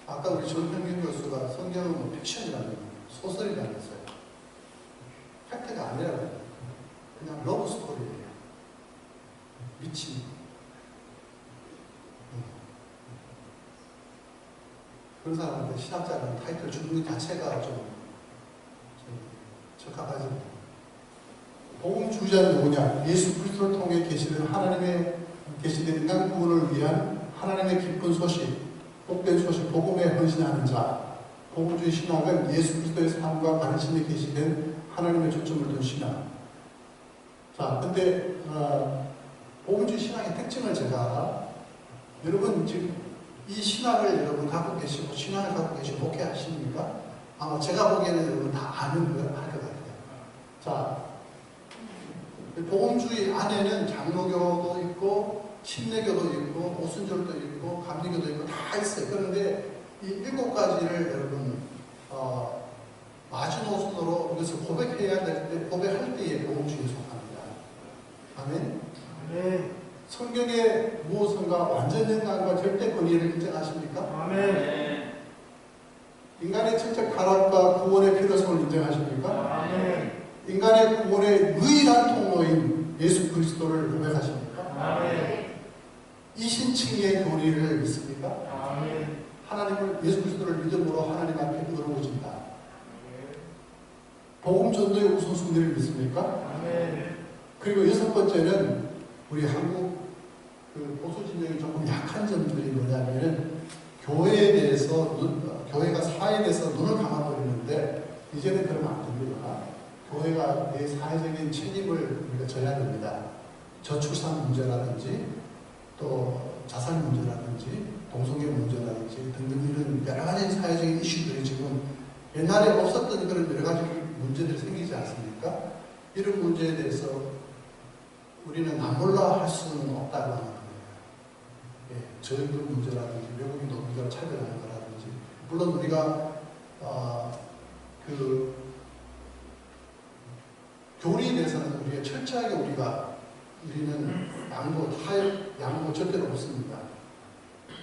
아까 우리 전평균 교수가 성경은 뭐 픽션이라는 거예요. 소설이라는 거예요. 팩트가 아니라고. 그냥 러브 스토리예요. 미친. 그런 사람한테 신학자라는 타이틀 주는 것 자체가 좀 적합하지 않아요. 복음주의자는 누구냐? 예수 그리스도를 통해 계시된 하나님의 계시된 인간 구원을 위한 하나님의 기쁜 소식, 복된 소식, 복음에 헌신하는 자. 복음주의 신학은 예수 그리스도의 삶과 가르침에 계시된 하나님의 초점을 둔 신학. 자, 근데 복음주의 신학의 특징을 제가 여러분 지금 이 신학을 여러분 갖고 계시고 신학을 갖고 계시고 목회하십니까? 아마 제가 보기에는 여러분 다 아는 걸 할 것 같아요. 자, 복음주의 안에는 장로교도 있고 침례교도 있고 오순절도 있고 감리교도 있고 다 있어요. 그런데 이 7가지를 여러분 마지노선으로 이것을 고백해야 될 때 고백할 때에 복음주의에 속합니다. 아멘. 아멘. 성경의 무엇인가 완전 영광과 절대 권위를 인정하십니까? 아멘. 인간의 질적 타락과 구원의 필요성을 인정하십니까? 아멘. 인간의 구원의 유일한 통로인 예수 그리스도를 고백하십니까? 아멘. 이신칭의 교리를 믿습니까? 아멘. 하나님을 예수 그리스도를 믿음으로 하나님 앞에 의로워진다. 복음 전도의 우선순위를 믿습니까? 아멘. 그리고 6번째는 우리 한국 그 보수 진영이 조금 약한 점들이 뭐냐면은 교회에 대해서 교회가 사회에 대해서 눈을 감아버리는데 이제는 그러면 안 됩니다. 교회가 내 사회적인 책임을 우리가 져야 됩니다. 저출산 문제라든지 또 자살 문제라든지 동성애 문제라든지 등등 이런 여러 가지 사회적인 이슈들이 지금 옛날에 없었던 그런 여러 가지 문제들이 생기지 않습니까? 이런 문제에 대해서 우리는 안 몰라 할 수는 없다고 하는 거예요. 예, 저임금 문제라든지 외국인 노동자를 차별하는 거라든지 물론 우리가 그 교리에 대해서는 우리가 철저하게 우리는 양보 절대로 없습니다.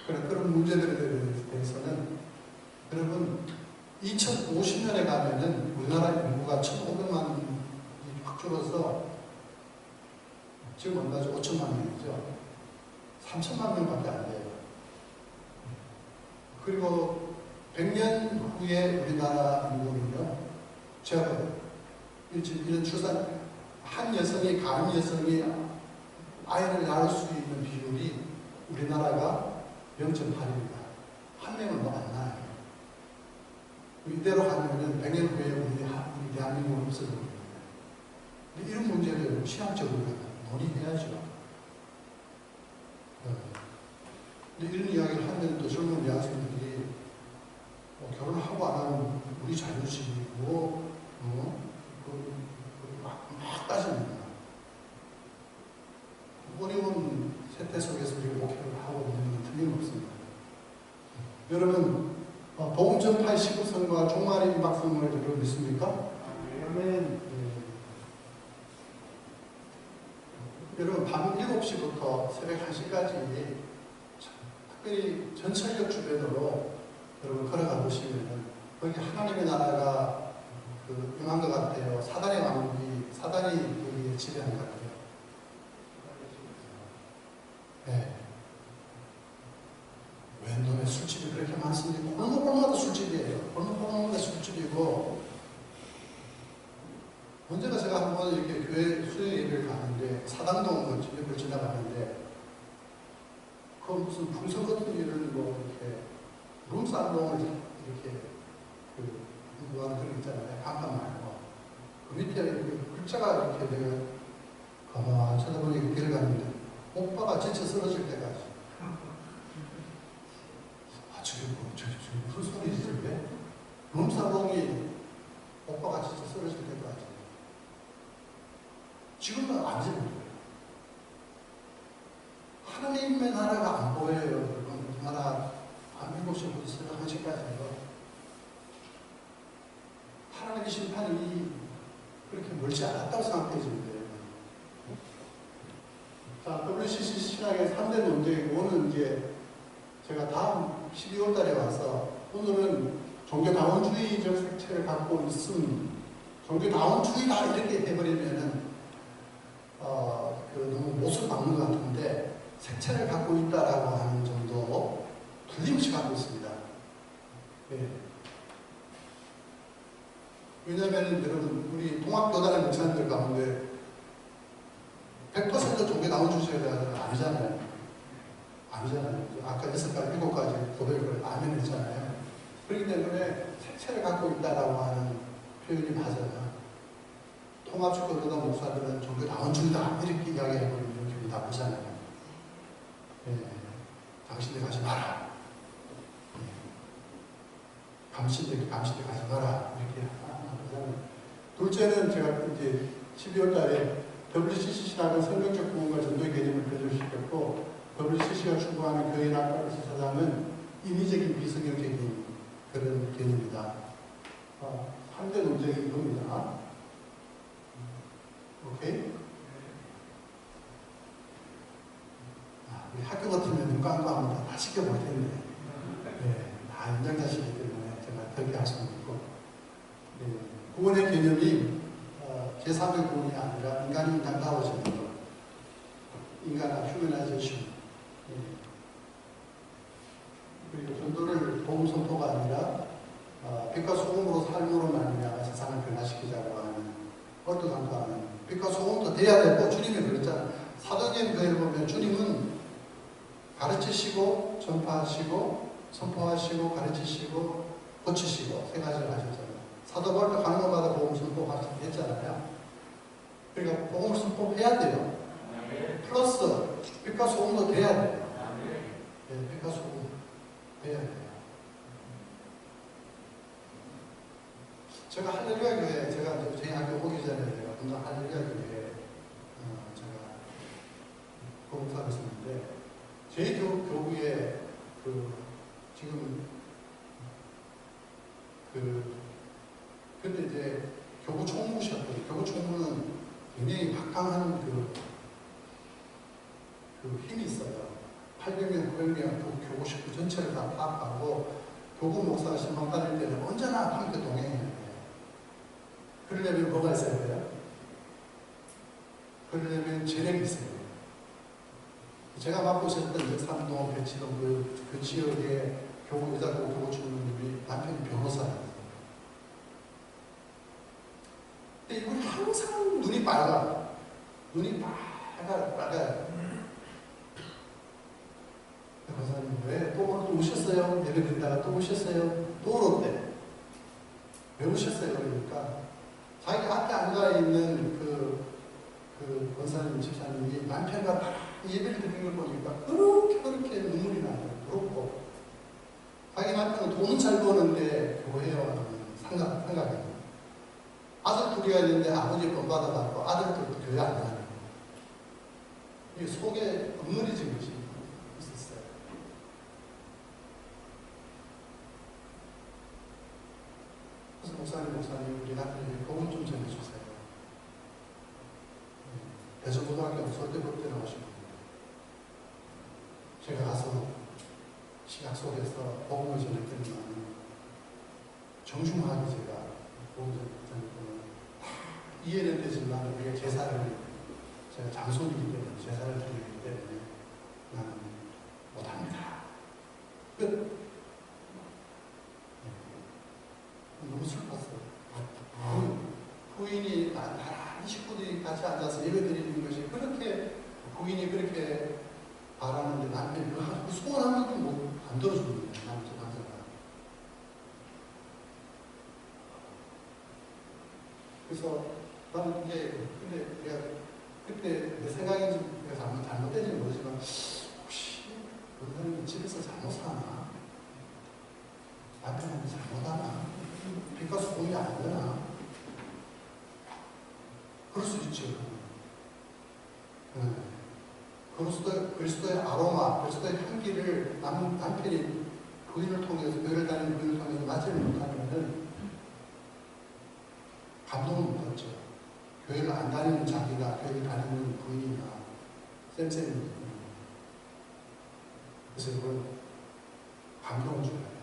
그런 문제들에 대해서는 여러분 2050년에 가면은 우리나라 인구가 1,500만이 확 줄어서 지금 얼마죠? 5천만 명이죠. 3천만 명밖에 안 돼요. 그리고 100년 후에 우리나라 인구는요, 제가 이런 출산, 한 여성이, 가임 여성이 아이를 낳을 수 있는 비율이 우리나라가 0.8입니다. 한 명은 더 안 낳아요. 이대로 가면은 100년 후에 우리 대한민국은 없어질 겁니다. 이런 문제를 신학적으로 논의해야죠. 근데 이런 이야기를 하면 또 젊은 여학생들이 결혼하고 안 하면 우리 자유식이고 막 따집니다. 어려운 세태 속에서 우리가 목회를 하고 있는 건 틀림없습니다. 여러분 복음 전파의 시급성과 종말의 임박성을 여러분 믿습니까? 아멘. 여러분 밤 7시부터 새벽 1시까지 특별히 전철역 주변으로 여러분 걸어가 보시면 거기 하나님의 나라가 임한 것 같아요. 사단의 왕국이 사단이 여기에 지배한 것 같아요. 네. 왜 너네 술집이 그렇게 많습니까? 골목골목마다 술집이에요. 골목골목마다 술집이고 언제나 제가 한번 이렇게 교회 수요 예배를 가는데 사당동 집을 지나가는데 그 무슨 풍선 같은 일을 뭐 이렇게 룸살롱을 이렇게 누구하는 그런 있잖아요. 간판 말고 그 밑에 이렇게 글자가 이렇게 내가 가만 쳐다보니 길을 갔는데 오빠가 지쳐 쓰러질 때까지 저게 무슨 소리지 저게? 룸살롱이 오빠가 지쳐 쓰러질 때까지 지금은 안 되는 거예요. 하나님의 나라가 안 보여요. 여러분. 우리나라 밤 7시부터 새벽 1시까지요. 하나님의 심판이 그렇게 멀지 않았다고 생각해집니다. 자, WCC 신학의 3대 논쟁이고, 오늘 이제 제가 다음 12월 달에 와서, 오늘은 종교다원주의적 색채를 갖고 있음, 종교다원주의다 이렇게 해버리면은, 너무 못을 박는 것 같은데, 색채를 갖고 있다라고 하는 정도 틀림없이 갖고 있습니다. 예. 왜냐하면 여러분 우리 통합교단의 목사님들 가운데 100% 종교 나온 주제가 아니잖아요. 아니잖아요. 아까 6가지, 7가지 고백을 아멘 했잖아요. 그렇기 때문에 색채를 갖고 있다라고 하는 표현이 맞아요. 통합교단 목사들은 종교 나온 주다 이렇게 이야기해버리면 기분이 나쁘잖아요. 예. 당신들 가지 마라. 감신들 가지 마라. 이렇게 하잖아요. 둘째는 제가 이제 12월 달에 WCC라는 성경적 구원과 전도의 개념을 펴주시켰고, WCC가 추구하는 교회 낙관의 사상은 인위적인 비성경적인 그런 개념이다. 3대 논쟁이 이겁니다. 오케이? 우리 학교 같으면 눈 감고 하면 다 시켜볼 텐데, 네, 다 연장자시기 때문에 제가 그렇게 할 수는 없고, 네, 구원의 개념이 제3의 구원이 아니라 인간이 인간다워지는 것, 인간의 휴머나이제이션. 네. 그리고 전도를 복음 선포가 아니라 빛과 소금으로 삶으로 말미암아 세상을 변화시키자고 하는 것도 강조하는, 빛과 소금도 돼야 되고, 주님이 그랬잖아요. 사도행전 교회를 보면 주님은 가르치시고 전파하시고 선포하시고 가르치시고 고치시고 3가지를 하셨잖아요. 사도 바울도 가는 곳마다 복음 선포했잖아요. 그러니까 복음 선포해야 돼요. 플러스 빛과 소금도 돼야 돼요. 네, 빛과 소금 돼야 돼요. 제가 할렐루야 교회, 제가 저희 학교 오기 전에 제가 분당 할렐루야 교회에 제가 봉사를 했었는데, 저희 교구에 지금 근데 이제 교구 총무셨거든요. 교구 총무는 굉장히 막강한 힘이 있어요. 800명, 900명 교구 식구 전체를 다 파악하고, 교구 목사가 신방 다닐 때는 언제나 함께 동행해야 돼요. 그러려면 뭐가 있어야 돼요? 그러려면 재력이 있어야 돼요. 제가 맡고 있었던 역삼동, 배치동 그 지역의 교구 여자고 교구 총무님이 남편이 변호사예요. 근데 이분이 항상 눈이 빨가. 눈이 빨가요. 변호사님, 왜? 또 오셨어요? 예배 드리다가 또 오셨어요? 또 오는데. 왜 오셨어요? 그러니까 자기 앞에 앉아있는 그 권사님, 집사님이 남편과 예배를 드리는 걸 보니까 그렇게 눈물이 나요. 부럽고. 자기 남편은 돈은 잘 버는데 교회와 생각이에요. 아들 둘이가 있는데 아버지 돈 받아갖고 아들들도 교회 안 가는 거예요. 이 속에 억눌려진 것이 있었어요. 그래서 목사님 우리 남편에게 복음 좀 전해주세요. 대전고등학교 서울대법대 나오신 분입니다. 제가 가서 시각 속에서 복음을 전했더니만 정중하게 제가 복음 전했더니 이해는 되지만 우리가 제사를, 제가 장손이기 때문에 제사를 드리기 때문에 나는 못합니다. 끝. 너무 슬펐어요. 부인이 나란히 식구들이 같이 앉아서 예배 드리는 것이 그렇게, 부인이 그렇게 바라는데 남편이 그 소원 한 번도 안 들어주는 거예요. 남자가. 그래서 나는 이제, 근데 내가 그때 내 생각인지 내가 잘못된지는 모르지만, 혹시 그 사람이 집에서 잘못 사나? 남편한테 잘못하나? 빛과 소금이 안 되나? 그럴 수 있죠. 그리스도의 아로마, 그리스도의 향기를 남편이 부인을 통해서, 교회를 다니는 부인을 통해서 맞지를 못하면은 감동을 못 받죠. 교회를 안 다니는 자기가 교회를 다니는 부인이나 쌤쌤이. 그래서 이걸 감동을 줘야 돼요.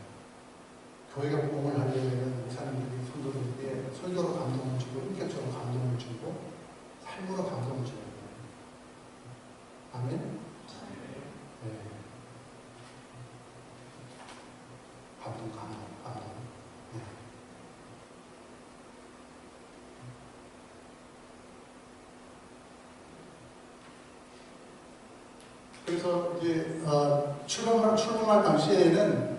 교회가 복음을 하려면 목사님들이 성도들에게 설교로 감동을 주고, 인격적으로 감동을 주고, 삶으로 감동을 줘야 돼요. 아멘? 네. 감동. 네. 그래서 이제 출범할 당시에는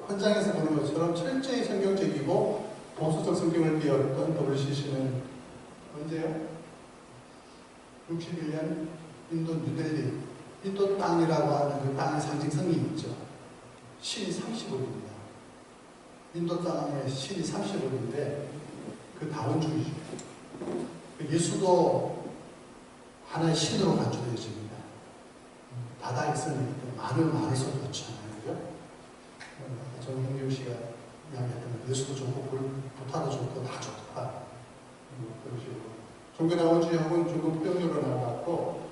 현장에서 보는 것처럼 철저히 성경적이고 보수적 성경을 띄웠던 WCC는 언제요? 61년 인도 뉴델리, 인도 땅이라고 하는 그 땅의 상징성이 있죠. 신이 35입니다. 인도 땅의 신이 35인데 그 다원주의죠. 예수도 하나의 신으로 간주되어집니다. 바다에 쓰는 말을 쏟았잖아요. 그죠? 정경규 씨가 이야기했던 예수도 좋고 부타도 좋고 다 좋다. 그런 식으로. 종교다원주의하고는 조금 병으로 나갔고,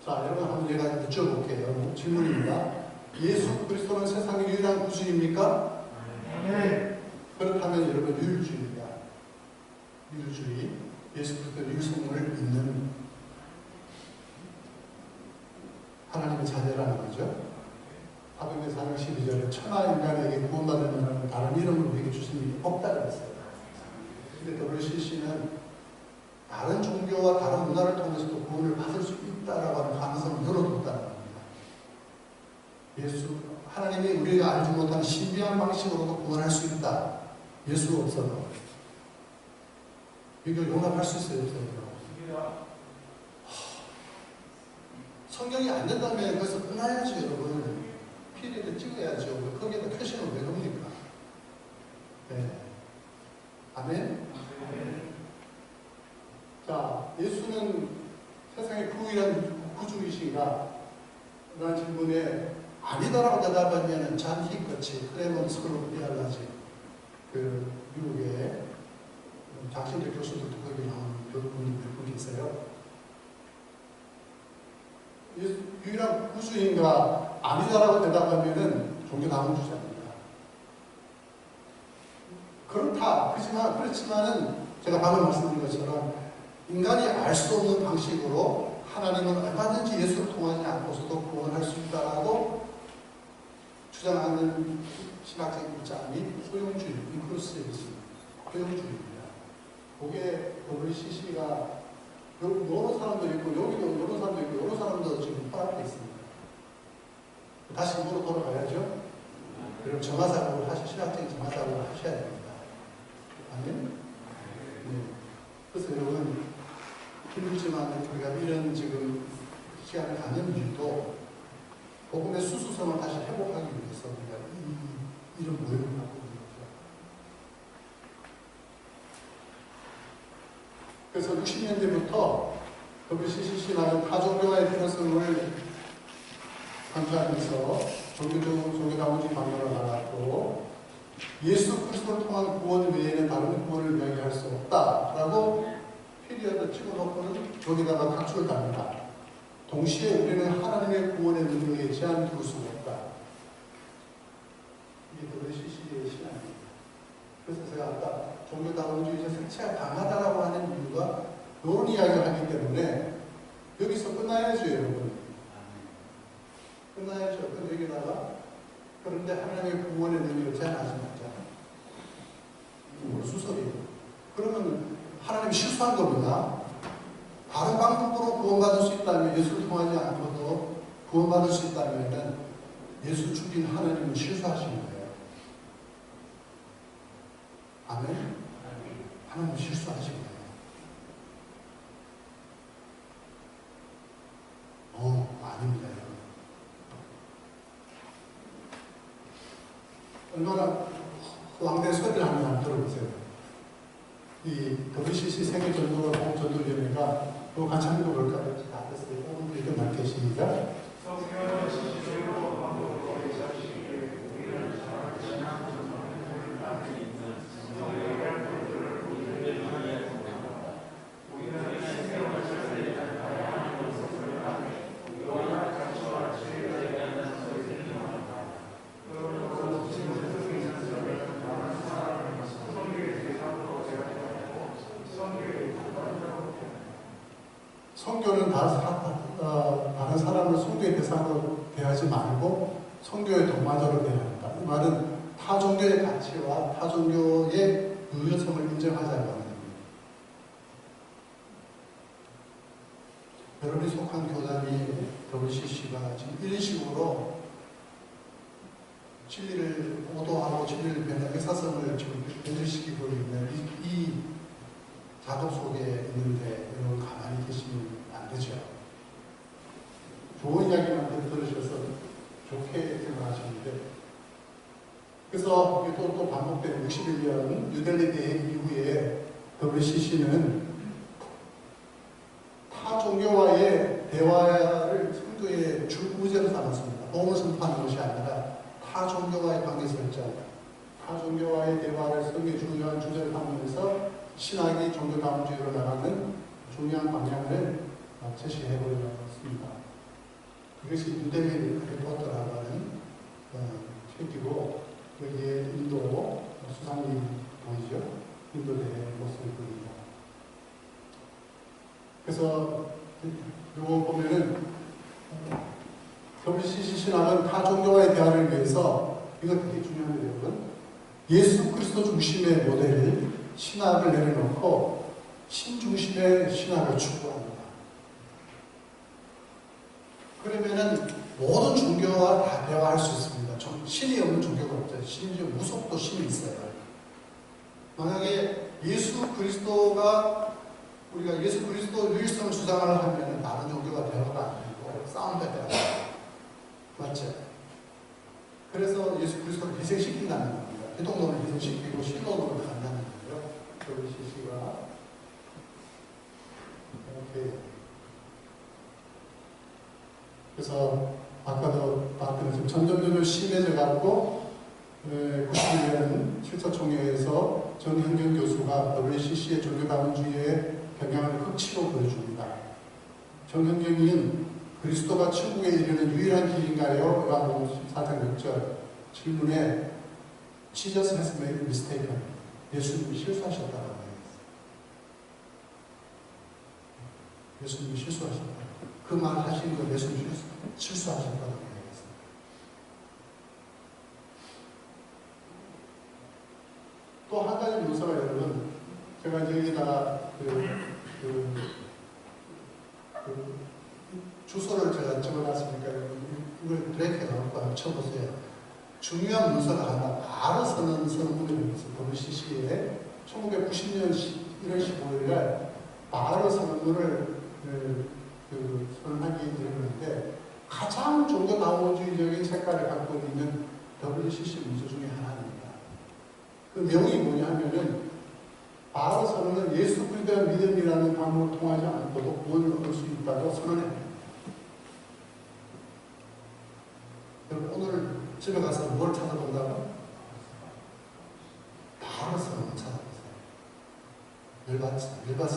자, 여러분 한번 제가 여쭤볼게요. 질문입니다. 예수 그리스도는 세상의 유일한 구주입니까? 네. 그렇다면 여러분 유일주의입니다. 유일주의, 예수 그리스도의 유일성을 믿는 하나님의 자녀라는 거죠. 사도행전 4장 12절에 천하 인간에게 구원받을 만한 다른 이름을 우리에게 주신 일이 없다고 했어요. 근데 WCC는 다른 종교와 다른 문화를 통해서도 구원을 받을 수 있다라고 하는 가능성을 열어뒀다는 겁니다. 하나님이 우리가 알지 못한 신비한 방식으로도 구원할 수 있다. 예수 없어도. 이거 용납할 수 있어요, 없어요? 성경이 안 된다면 그래서 끝나야지, 여러분. 피리를 찍어야죠. 거기에다 표시는 왜 겁니까? 네. 아멘? 자, 예수는 세상의 유일한 구주이신가? 라는 질문에 아니다라고 대답하면 잔 히커치, 클레먼스 클로피알라지, 그 미국의 장신대 교수들도 거기 나오는 분이 몇 분 계세요. 유일한 구주인가 아니다라고 대답하면은 종교다원주의자입니다. 그렇지만은 제가 방금 말씀드린 것처럼 인간이 알 수 없는 방식으로 하나님은 얼마든지 예수를 통하지 않고서도 구원할 수 있다라고 주장하는 신학적인 입장이 소용주의, 인클루시비즘, 소용주의입니다. 그게 WCC가 여러 사람도 있고, 여기도 여러 사람도 있고, 여러 사람도 지금 파악되어 있습니다. 다시 입으로 돌아가야죠. 그럼 정화사고를 신학적인 정화사고를 하셔야 됩니다. 아멘? 네. 그래서 여러분, 힘들지만 우리가 이런 지금 시간을 갖는 이유도 복음의 수수성을 다시 회복하기 위해서 우리가 이런 모임을 갖고 있는 거죠. 그래서 60년대부터 WCC라는 타종교와의 필요성을 강조하면서 종교다원주의 방향으로 나갔고, 예수 그리스도를 통한 구원 외에는 다른 구원을 이야기할 수 없다라고 피리어드 찍어놓고는 여기다가 각축을 답니다. 동시에 우리는 하나님의 구원의 능력에 제한 둘 수가 없다. 이게 WCC의 신앙입니다. 그래서 제가 아까 종교다원주의 색채가 강하다라고 하는 이유가 이런 이야기를 하기 때문에 여기서 끝나야죠, 여러분. 끝나야죠. 근데 여기다가 그런데 하나님의 구원의 능력을 제한하지 말자. 수설이에요. 그러면 하나님이 실수한 겁니다. 다른 방법으로 구원받을 수 있다면, 예수를 통하지 않고도 구원받을 수 있다면 예수 죽인 하나님은 실수하신 거예요. 아멘? 하나님은 실수하신 거예요. 아닙니다, 여러분. 얼마나 왕대 소리를 하는지 한번 들어보세요. 이 WCC 세계전도가 공전도위원회가 그거 같이 한번 볼까요? 다 됐어요. 오늘 이렇게 말게 시작. 성교는 다른 사람을 성교의 대상으로 대하지 말고 성교의 동반자로 대해야 한다. 이 말은 타종교의 가치와 타종교의 유효성을 인정하자는 겁니다. 여러분이 속한 교단이 WCC가 지금 이런 식으로 진리를 오도하고 진리를 변화의 사성을 지금 변질시키고 있는 이 작업 속에 있는데 여러분 가만히 계시면 안 되죠. 좋은 이야기만 들으셔서 좋게 생각하시는데, 그래서 이게 또 반복된 61년 뉴델리 대회 이후에 WCC는 타 종교와의 대화를 성도의 주 의제로 삼았습니다. 복음을 선포하는 것이 아니라 타 종교와의 관계 설정, 타 종교와의 대화를 성경의 중요한 주제로 삼으면서 신학이 종교다운주의로 나가는 중요한 방향을 제시해보려습니다. 이것이 뉴델리 리포터라고 하는 책이고, 여기에 인도 수상님 보이죠? 인도 대회 모습을 보입니다. 그래서 이거 보면은 WCC 신학은 타 종교와의 대화를 위해서, 이거 되게 중요합니다, 여러분. 예수 그리스도 중심의 모델을 신학을 내려놓고 신중심의 신학을 추구합니다. 그러면은 모든 종교와 다 대화할 수 있습니다. 신이 없는 종교가 없어요. 심지어 무속도 신이 있어요. 만약에 예수 그리스도가, 우리가 예수 그리스도 유일성을 주장을 하면 다른 종교가 대화가 안 되고 싸움도 대화가 안 돼요. 맞죠? 그래서 예수 그리스도를 희생시킨다는 겁니다. 기독론을 희생시키고 신론으로 간다는 거예요. WCC가 이렇게. 그래서 아까도 봤던 것처럼 점점 심해져 갖고 91년 7차 총회에서 정현경 교수가 WCC의 종교다운주의의 경향을 극치로 보여줍니다. 정현경은 그리스도가 천국에 이르는 유일한 길인가요? 요한복음 14장 6절 질문에 Jesus has made a mistake. 예수님이 실수하셨다고 얘기했어요. 예수님이 실수하셨다. 그 말 하신 거 예수님이 실수하셨다고 얘기했어요. 또 한 가지 문서가 여러분, 제가 이제 여기다가 주소를 제가 적어놨으니까 이걸 브레이크에 넣을 거 한번 쳐보세요. 중요한 문서가 하나 바로 서는 선언문이 있어요. WCC에 1990년 1월 15일 날 바로 선언문을 선언하기 이르는데, 가장 종교다운주의적인 색깔을 갖고 있는 WCC 문서 중에 하나입니다. 그 명이 뭐냐 하면은, 바로 선언은 예수 그리스도의 믿음이라는 방법을 통하지 않고도 구원을 얻을 수 있다고 선언합니다. 여러분 오늘 집에 가서 뭘 찾아본다고? 바로 선언을 찾아보세요. 열받습니다.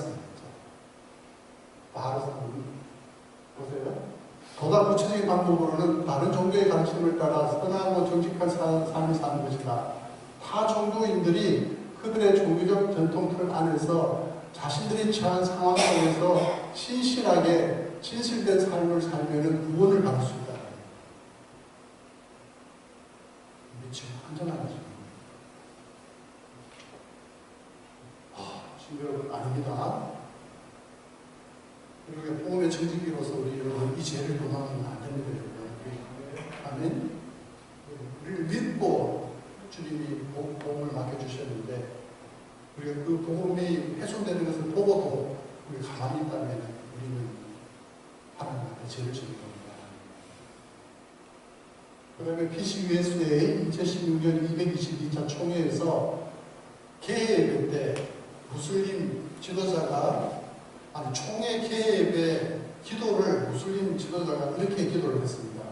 바로 선언 보세요. 보다 구체적인 방법으로는 다른 종교의 가르침을 따라 선하고 정직한 삶을 사는 것이다. 타 종교인들이 그들의 종교적 전통 틀 안에서 자신들이 처한 상황 속에서 신실하게 진실된 삶을 살면 구원을 받을 수 있다. 미치고 한정한 거죠. 친구 여러분, 아닙니다. 우리가 복음의 증진기로서 우리 여러분 이 죄를 도망하면 안 됩니다, 여러분. 아멘. 우리를 믿고 주님이 복음을 맡겨주셨는데, 우리가 그 복음이 훼손되는 것을 보고도 우리가 가만히 있다면 우리는 하나님한테 죄를 지는 겁니다. 그 다음에 PCUSA 2016년 222차 총회에서 개회 때 무슬림 지도자가, 총회 개회의 기도를 무슬림 지도자가 이렇게 기도를 했습니다.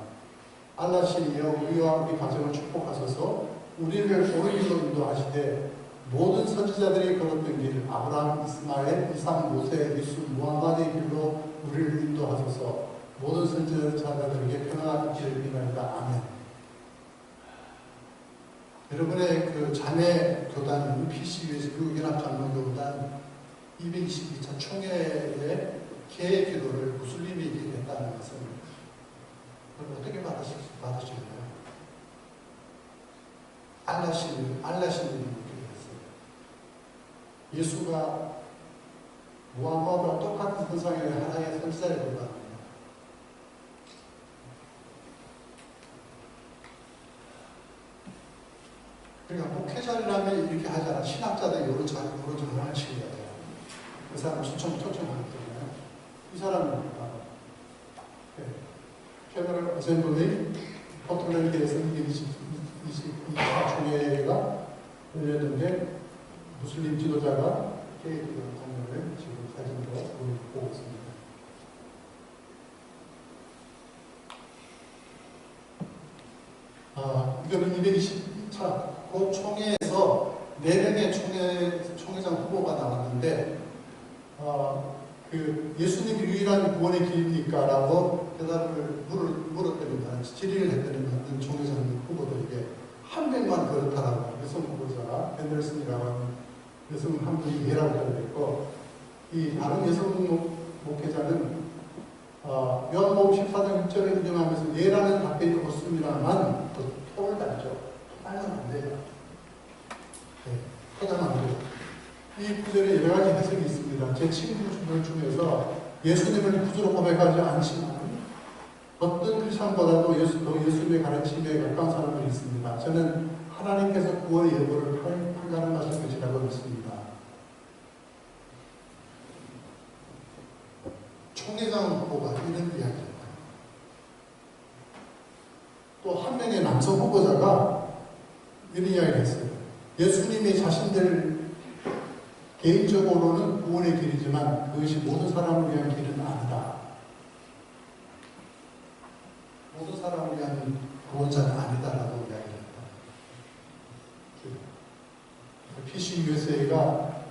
알라시니여, 우리와 우리 가정을 축복하소서, 우리를 옳은 길로 인도하시되 모든 선지자들이 걸었던 길, 아브라함, 이스마엘, 이삭, 모세, 예수, 무함마드의 길로 우리를 인도하소서, 모든 선지자들에게 평안한 길을 비나이다. 아멘. 여러분의 그 자매 교단, PCU에서 미국연합장로교단 222차 총회의 개회 기도를 무슬림이 기도했다는 것은 어떻게 받으실까요? 알라시는 느끼게 됐어요. 예수가 무함마드와 똑같은 선상에 하나의 설사에 불과합니다. 그러니까 목회자라면 이렇게 하잖아. 신학자들 요런 정황을 치려야 돼요. 그 사람 초청하기 때문에 이 사람은 페더럴 어셈블리 포틀랜드에서 24총회가 열렸는데 무슬림 지도자가 케이크를 공연을 지금 사진으로 보고 있습니다. 이거는 220차 그 총회에서 4명의 총회장 후보가 나왔는데 그 예수님이 유일한 구원의 길입니까? 라고 대답을 물었더니 질의를 했더니 만든 총회장 후보들에게 한 명만 그렇다라고 여성 후보자가 앤더슨이라고 하는 여성 한 분이 예라고 대답했고 이 다른 여성 목회자는 요한복음 14장 6절을 인정하면서 예라는 답변이 옳습니다만 토를 달죠. 토달면 안 돼요. 토달면 안 돼요. 이 구절에 여러 가지 해석이 있습니다. 제 친구들 중에서 예수님을 구주로 고백하지 않지만 어떤 크리스천보다도 예수님의 가르침에 가까운 사람들이 있습니다. 저는 하나님께서 구원의 여부를 판단하실 것이라고 믿습니다. 총회장 후보가 이런 이야기입니다. 또 한 명의 남성 후보자가 이런 이야기를 했어요. 예수님이 자신들 개인적으로는 구원의 길이지만 그것이 모든 사람을 위한 길은 아니다. 모든 사람을 위한 구원자는 아니다라고 이야기를 했다. PCUSA가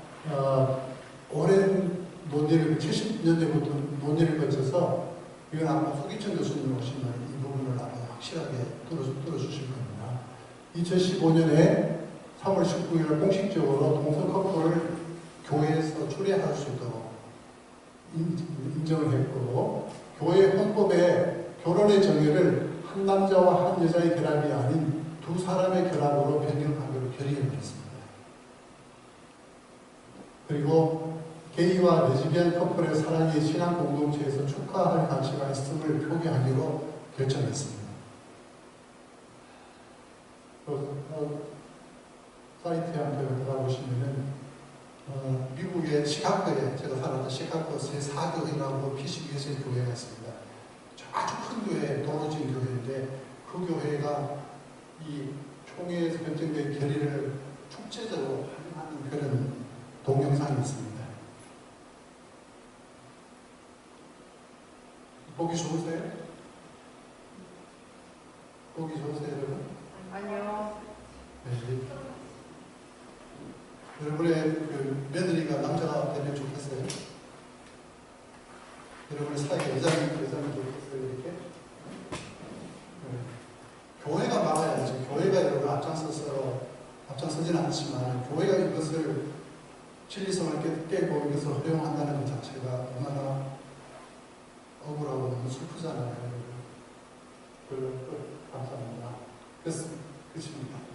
오랜 논의를 70년대부터 논의를 거쳐서 이건 아마 소기천 교수님 오시면 이 부분을 아마 확실하게 들어주실 겁니다. 2015년에 3월 19일 공식적으로 동성 커플을 교회에서 출애할 수 있도록 인정을 했고 교회 헌법에 결혼의 정의를 한 남자와 한 여자의 결합이 아닌 두 사람의 결합으로 변경하기로 결의를 했습니다. 그리고 게이와 레즈비언 커플의 사랑이 신앙 공동체에서 축하할 가치가 있음을 표기하기로 결정했습니다. 사이트에 한번 들어가 보시면은 미국의 시카고에 제가 살았던 시카고의 사교회라고 PCUSA 교회가 있습니다. 아주 큰 교회, 도로진 교회인데 그 교회가 이 총회에서 결정된 결의를 축제적으로 하는 그런 동영상이 있습니다. 보기 좋으세요? 보기 좋으세요, 여러분? 아니요. 네. 여러분의 그 며느리가 남자가 되면 좋겠어요? 여러분의 사이가 여자면 좋겠어요, 이렇게? 네. 교회가 막아야죠. 교회가 여러분 앞장서지는 않지만, 교회가 이것을 진리성을 깨고 이것을 허용한다는 것 자체가 얼마나 억울하고 너무 슬프잖아요. 감사합니다. 끝입니다.